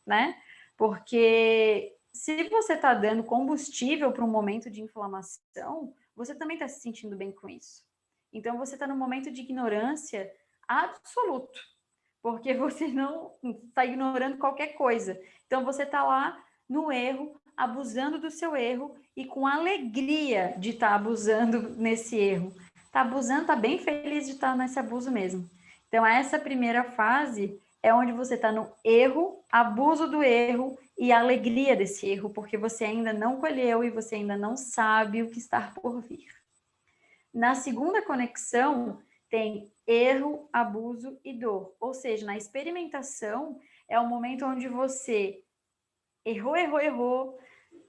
né? Porque se você está dando combustível para um momento de inflamação, você também está se sentindo bem com isso. Então, você está num momento de ignorância absoluto, porque você não está ignorando qualquer coisa. Então, você está lá no erro, abusando do seu erro e com alegria de estar abusando nesse erro. Está abusando, está bem feliz de estar nesse abuso mesmo. Então, essa primeira fase é onde você está no erro, abuso do erro e alegria desse erro, porque você ainda não colheu e você ainda não sabe o que está por vir. Na segunda conexão, tem erro, abuso e dor. Ou seja, na experimentação, é o momento onde você errou,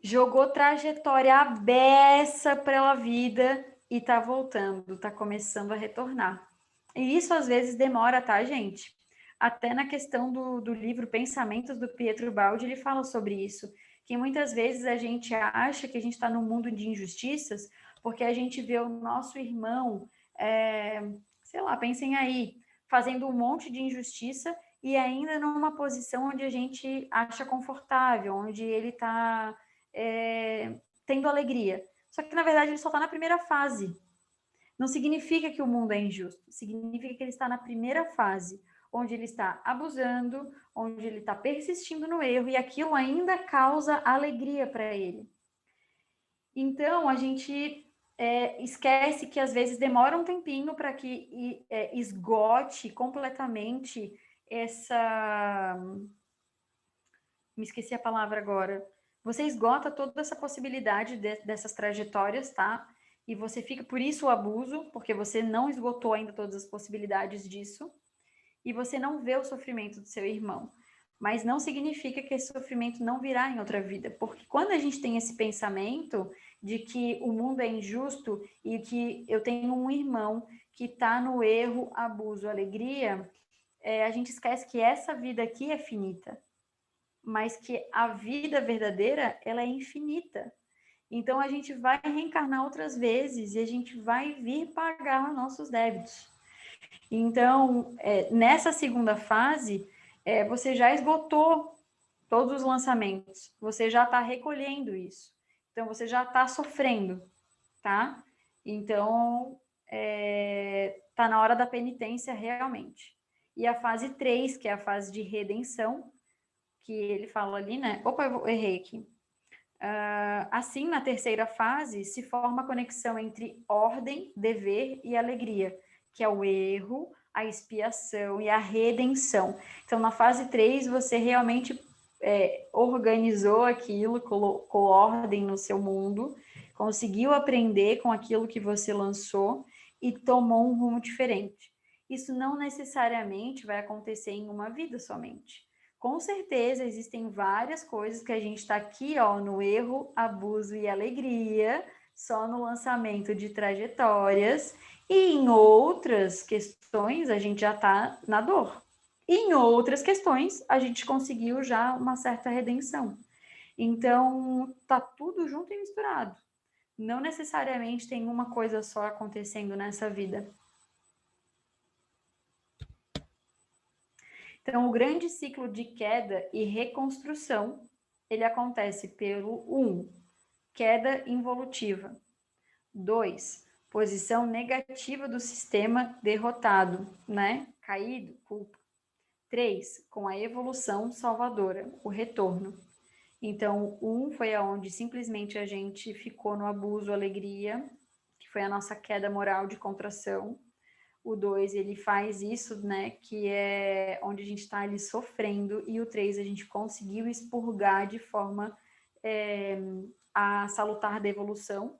jogou trajetória abessa pela vida e tá voltando, tá começando a retornar. E isso às vezes demora, tá, gente? Até na questão do livro Pensamentos do Pietro Baldi, ele fala sobre isso, que muitas vezes a gente acha que a gente está num mundo de injustiças porque a gente vê o nosso irmão, sei lá, pensem aí, fazendo um monte de injustiça e ainda numa posição onde a gente acha confortável, onde ele está tendo alegria. Só que, na verdade, ele só está na primeira fase. Não significa que o mundo é injusto, significa que ele está na primeira fase, onde ele está abusando, onde ele está persistindo no erro, e aquilo ainda causa alegria para ele. Então, a gente esquece que às vezes demora um tempinho para que esgote completamente essa... Me esqueci a palavra agora. Você esgota toda essa possibilidade dessas trajetórias, tá? E você fica, por isso o abuso, porque você não esgotou ainda todas as possibilidades disso, e você não vê o sofrimento do seu irmão. Mas não significa que esse sofrimento não virá em outra vida, porque quando a gente tem esse pensamento de que o mundo é injusto e que eu tenho um irmão que está no erro, abuso, alegria, a gente esquece que essa vida aqui é finita, mas que a vida verdadeira, ela é infinita. Então, a gente vai reencarnar outras vezes e a gente vai vir pagar nossos débitos. Então, nessa segunda fase, você já esgotou todos os lançamentos, você já está recolhendo isso. Então, você já está sofrendo, tá? Então, está na hora da penitência realmente. E a fase 3, que é a fase de redenção, que ele fala ali, né? Opa, eu errei aqui. Assim, na terceira fase, se forma a conexão entre ordem, dever e alegria, que é o erro, a expiação e a redenção. Então, na fase 3, você realmente organizou aquilo, colocou ordem no seu mundo, conseguiu aprender com aquilo que você lançou e tomou um rumo diferente. Isso não necessariamente vai acontecer em uma vida somente. Com certeza existem várias coisas que a gente está aqui, ó, no erro, abuso e alegria, só no lançamento de trajetórias, e em outras questões a gente já está na dor. E em outras questões a gente conseguiu já uma certa redenção. Então, tá tudo junto e misturado. Não necessariamente tem uma coisa só acontecendo nessa vida. Então, o grande ciclo de queda e reconstrução, ele acontece pelo 1, queda involutiva. 2, posição negativa do sistema derrotado, né? Caído, culpa. 3, com a evolução salvadora, o retorno. Então, 1 foi aonde simplesmente a gente ficou no abuso, alegria, que foi a nossa queda moral de contração. O 2, ele faz isso, né, que é onde a gente está ali sofrendo, e o 3, a gente conseguiu expurgar de forma a salutar da evolução,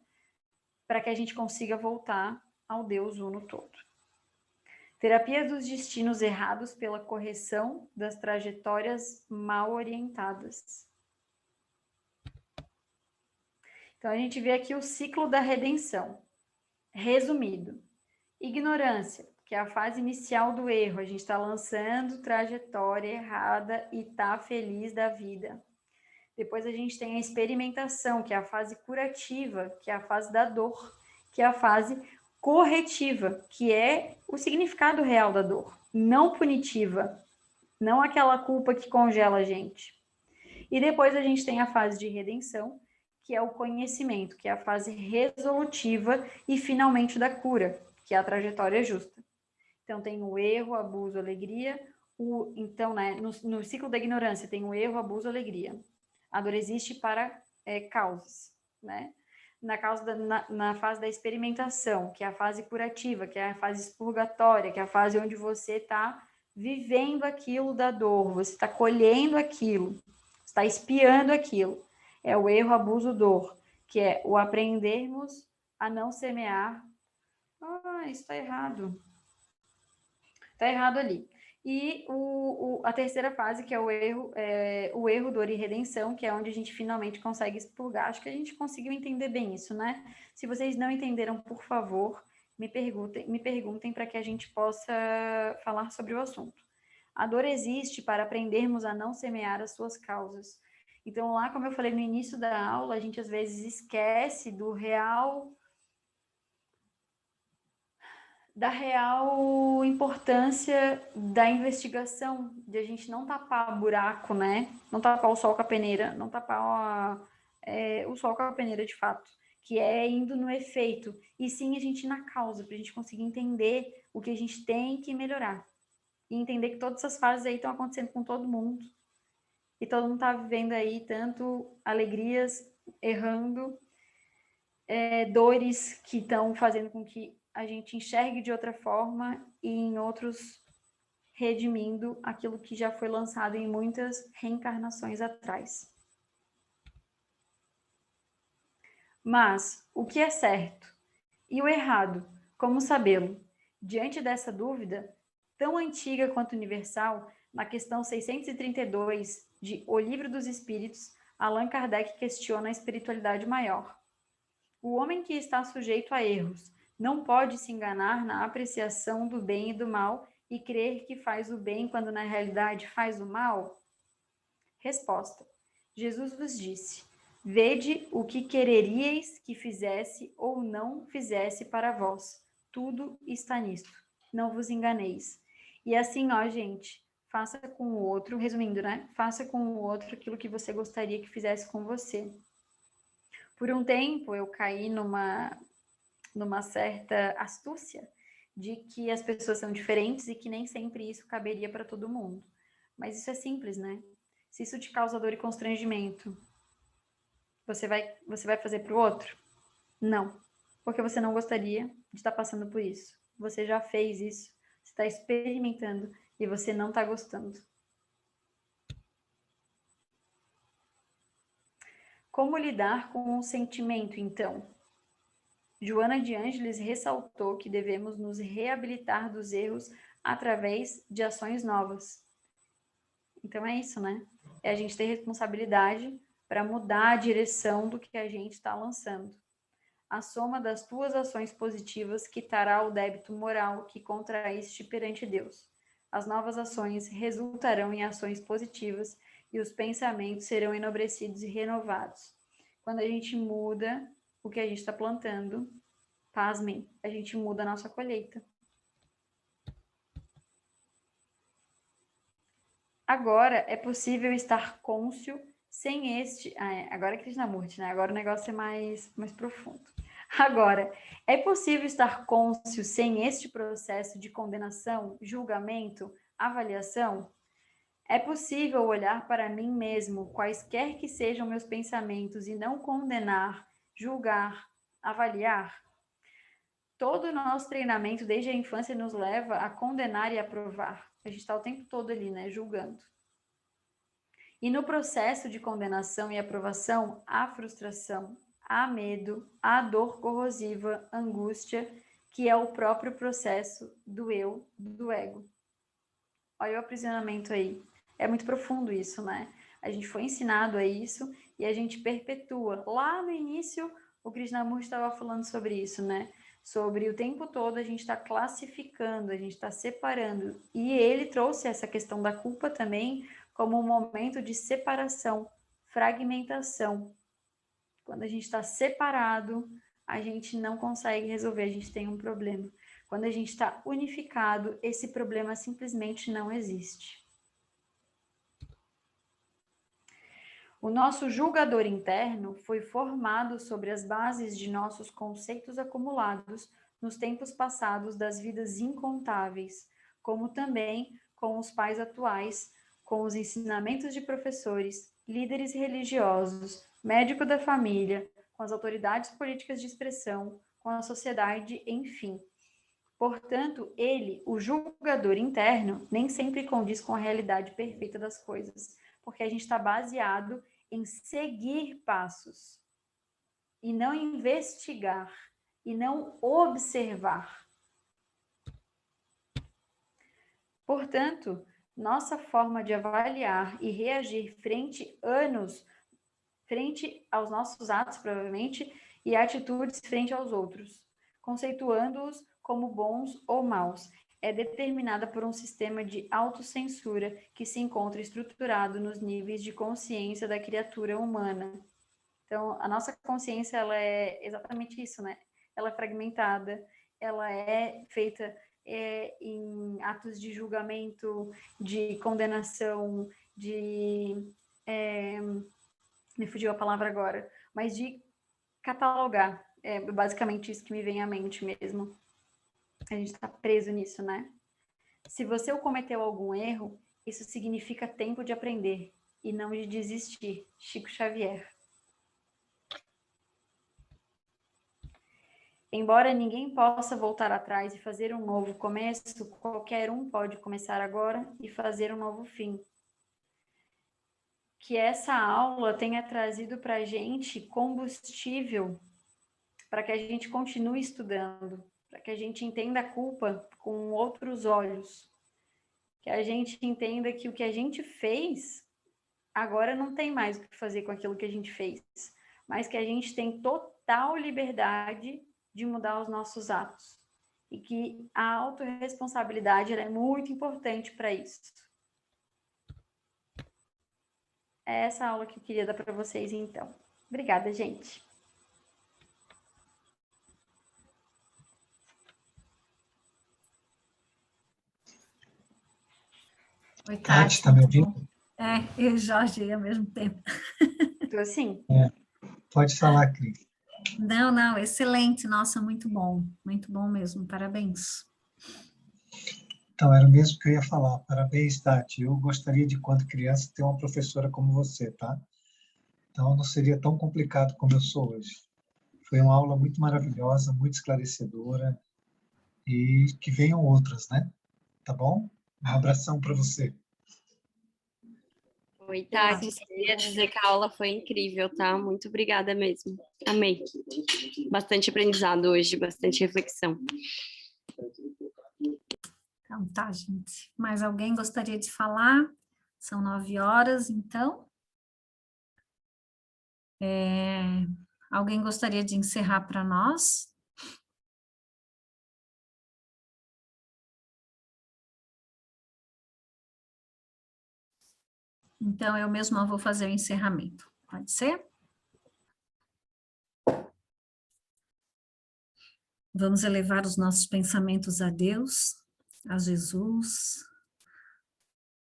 para que a gente consiga voltar ao Deus Uno todo. Terapia dos destinos errados pela correção das trajetórias mal orientadas. Então, a gente vê aqui o ciclo da redenção. Resumido, ignorância, que é a fase inicial do erro. A gente está lançando trajetória errada e está feliz da vida. Depois a gente tem a experimentação, que é a fase curativa, que é a fase da dor, que é a fase corretiva, que é o significado real da dor, não punitiva, não aquela culpa que congela a gente. E depois a gente tem a fase de redenção, que é o conhecimento, que é a fase resolutiva e finalmente da cura, que é a trajetória justa. Então tem o erro, abuso, alegria. Então, né, no ciclo da ignorância tem o erro, abuso, alegria. A dor existe para causas, né? Na fase da experimentação, que é a fase curativa, que é a fase expurgatória, que é a fase onde você está vivendo aquilo da dor, você está colhendo aquilo, está espiando aquilo. É o erro, abuso, dor, que é o aprendermos a não semear. Isso está errado. Está errado ali. E a terceira fase, que é o erro, dor e redenção, que é onde a gente finalmente consegue expurgar. Acho que a gente conseguiu entender bem isso, né? Se vocês não entenderam, por favor, me perguntem para que a gente possa falar sobre o assunto. A dor existe para aprendermos a não semear as suas causas. Então, lá, como eu falei no início da aula, a gente às vezes esquece da real importância da investigação, de a gente não tapar buraco, né? Não tapar o sol com a peneira, não tapar o sol com a peneira de fato, que é indo no efeito, e sim a gente ir na causa, para a gente conseguir entender o que a gente tem que melhorar. E entender que todas essas fases aí estão acontecendo com todo mundo, e todo mundo está vivendo aí tanto alegrias, errando, dores que estão fazendo com que a gente enxergue de outra forma e em outros redimindo aquilo que já foi lançado em muitas reencarnações atrás. Mas o que é certo e o errado, como sabê-lo? Diante dessa dúvida, tão antiga quanto universal, na questão 632 de O Livro dos Espíritos, Allan Kardec questiona a espiritualidade maior. O homem que está sujeito a erros não pode se enganar na apreciação do bem e do mal e crer que faz o bem quando na realidade faz o mal? Resposta: Jesus vos disse: vede o que quereríeis que fizesse ou não fizesse para vós. Tudo está nisto. Não vos enganeis. E assim, gente, faça com o outro, resumindo, né? Faça com o outro aquilo que você gostaria que fizesse com você. Por um tempo, eu caí numa certa astúcia de que as pessoas são diferentes e que nem sempre isso caberia para todo mundo. Mas isso é simples, né? Se isso te causa dor e constrangimento, você vai fazer para o outro? Não, porque você não gostaria de estar passando por isso. Você já fez isso, você está experimentando e você não está gostando. Como lidar com o sentimento, então? Joana de Ângeles ressaltou que devemos nos reabilitar dos erros através de ações novas. Então é isso, né? É a gente ter responsabilidade para mudar a direção do que a gente está lançando. A soma das tuas ações positivas quitará o débito moral que contraíste perante Deus. As novas ações resultarão em ações positivas e os pensamentos serão enobrecidos e renovados. Quando a gente muda o que a gente está plantando, pasmem, a gente muda a nossa colheita. Agora é possível estar cônscio sem este... agora é Krishnamurti, né? Agora o negócio é mais profundo. Agora, é possível estar cônscio sem este processo de condenação, julgamento, avaliação? É possível olhar para mim mesmo, quaisquer que sejam meus pensamentos, e não condenar, julgar, avaliar? Todo o nosso treinamento desde a infância nos leva a condenar e aprovar. A gente está o tempo todo ali, né, julgando. E no processo de condenação e aprovação, há frustração, há medo, há dor corrosiva, angústia, que é o próprio processo do eu, do ego. Olha o aprisionamento aí. É muito profundo isso, né? A gente foi ensinado a isso e a gente perpetua. Lá no início, o Krishnamurti estava falando sobre isso, né? Sobre o tempo todo a gente está classificando, a gente está separando. E ele trouxe essa questão da culpa também como um momento de separação, fragmentação. Quando a gente está separado, a gente não consegue resolver, a gente tem um problema. Quando a gente está unificado, esse problema simplesmente não existe. O nosso julgador interno foi formado sobre as bases de nossos conceitos acumulados nos tempos passados das vidas incontáveis, como também com os pais atuais, com os ensinamentos de professores, líderes religiosos, médico da família, com as autoridades políticas de expressão, com a sociedade, enfim. Portanto, ele, o julgador interno, nem sempre condiz com a realidade perfeita das coisas, porque a gente está baseado em seguir passos e não investigar e não observar. Portanto, nossa forma de avaliar e reagir frente aos nossos atos, provavelmente, e atitudes frente aos outros, conceituando-os como bons ou maus, é determinada por um sistema de autocensura que se encontra estruturado nos níveis de consciência da criatura humana. Então, a nossa consciência, ela é exatamente isso, né? Ela é fragmentada, ela é feita em atos de julgamento, de condenação, me fugiu a palavra agora, mas de catalogar. É basicamente isso que me vem à mente mesmo. A gente está preso nisso, né? Se você cometeu algum erro, isso significa tempo de aprender e não de desistir. Chico Xavier. Embora ninguém possa voltar atrás e fazer um novo começo, qualquer um pode começar agora e fazer um novo fim. Que essa aula tenha trazido para a gente combustível para que a gente continue estudando, para que a gente entenda a culpa com outros olhos, que a gente entenda que o que a gente fez, agora não tem mais o que fazer com aquilo que a gente fez, mas que a gente tem total liberdade de mudar os nossos atos. E que a autorresponsabilidade é muito importante para isso. É essa aula que eu queria dar para vocês, então. Obrigada, gente. Oi, Tati, Tati, tá me muito bom. ouvindo? Eu e Jorge ao mesmo tempo. Então, assim, Pode falar, Cris. Não, excelente, nossa, muito bom mesmo, parabéns. Então, era o mesmo que eu ia falar. Parabéns, Tati. Eu gostaria de, quando criança, ter uma professora como você, tá? Então, não seria tão complicado como eu sou hoje. Foi uma aula muito maravilhosa, muito esclarecedora, e que venham outras, né? Tá bom? Um abração para você. Oi, Tati, só queria dizer que a aula foi incrível, tá? Muito obrigada mesmo. Amei. Bastante aprendizado hoje, bastante reflexão. Então tá, gente. Mais alguém gostaria de falar? São 9h, então. Alguém gostaria de encerrar para nós? Então, eu mesma vou fazer o encerramento. Pode ser? Vamos elevar os nossos pensamentos a Deus, a Jesus,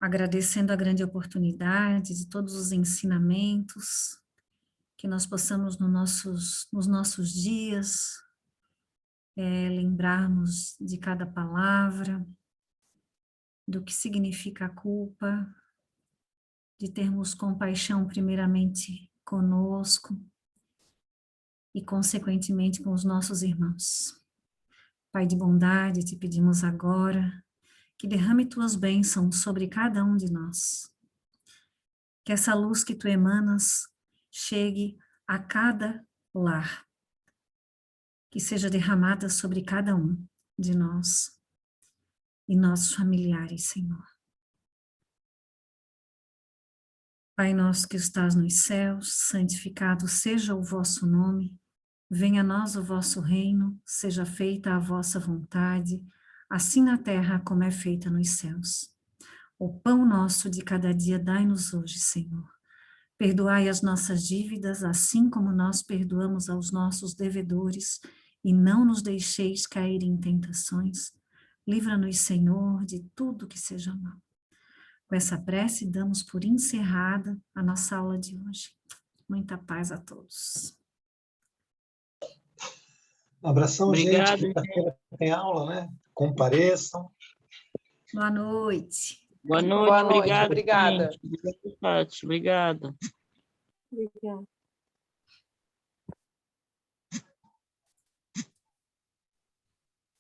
agradecendo a grande oportunidade de todos os ensinamentos, que nós possamos nos nossos dias lembrarmos de cada palavra, do que significa a culpa, de termos compaixão primeiramente conosco e consequentemente com os nossos irmãos. Pai de bondade, te pedimos agora que derrame tuas bênçãos sobre cada um de nós. Que essa luz que tu emanas chegue a cada lar. que seja derramada sobre cada um de nós e nossos familiares, Senhor. Pai nosso que estás nos céus, santificado seja o vosso nome. Venha a nós o vosso reino, seja feita a vossa vontade, assim na terra como é feita nos céus. O pão nosso de cada dia dai-nos hoje, Senhor. Perdoai as nossas dívidas, assim como nós perdoamos aos nossos devedores, e não nos deixeis cair em tentações. Livra-nos, Senhor, de tudo que seja mal. Com essa prece, damos por encerrada a nossa aula de hoje. Muita paz a todos. Um abração, Obrigado, gente. Quinta-feira tem aula, né? Compareçam. Boa noite. Boa noite, Boa noite, obrigado, obrigada. gente. Obrigado, Tati. Obrigado. Obrigada.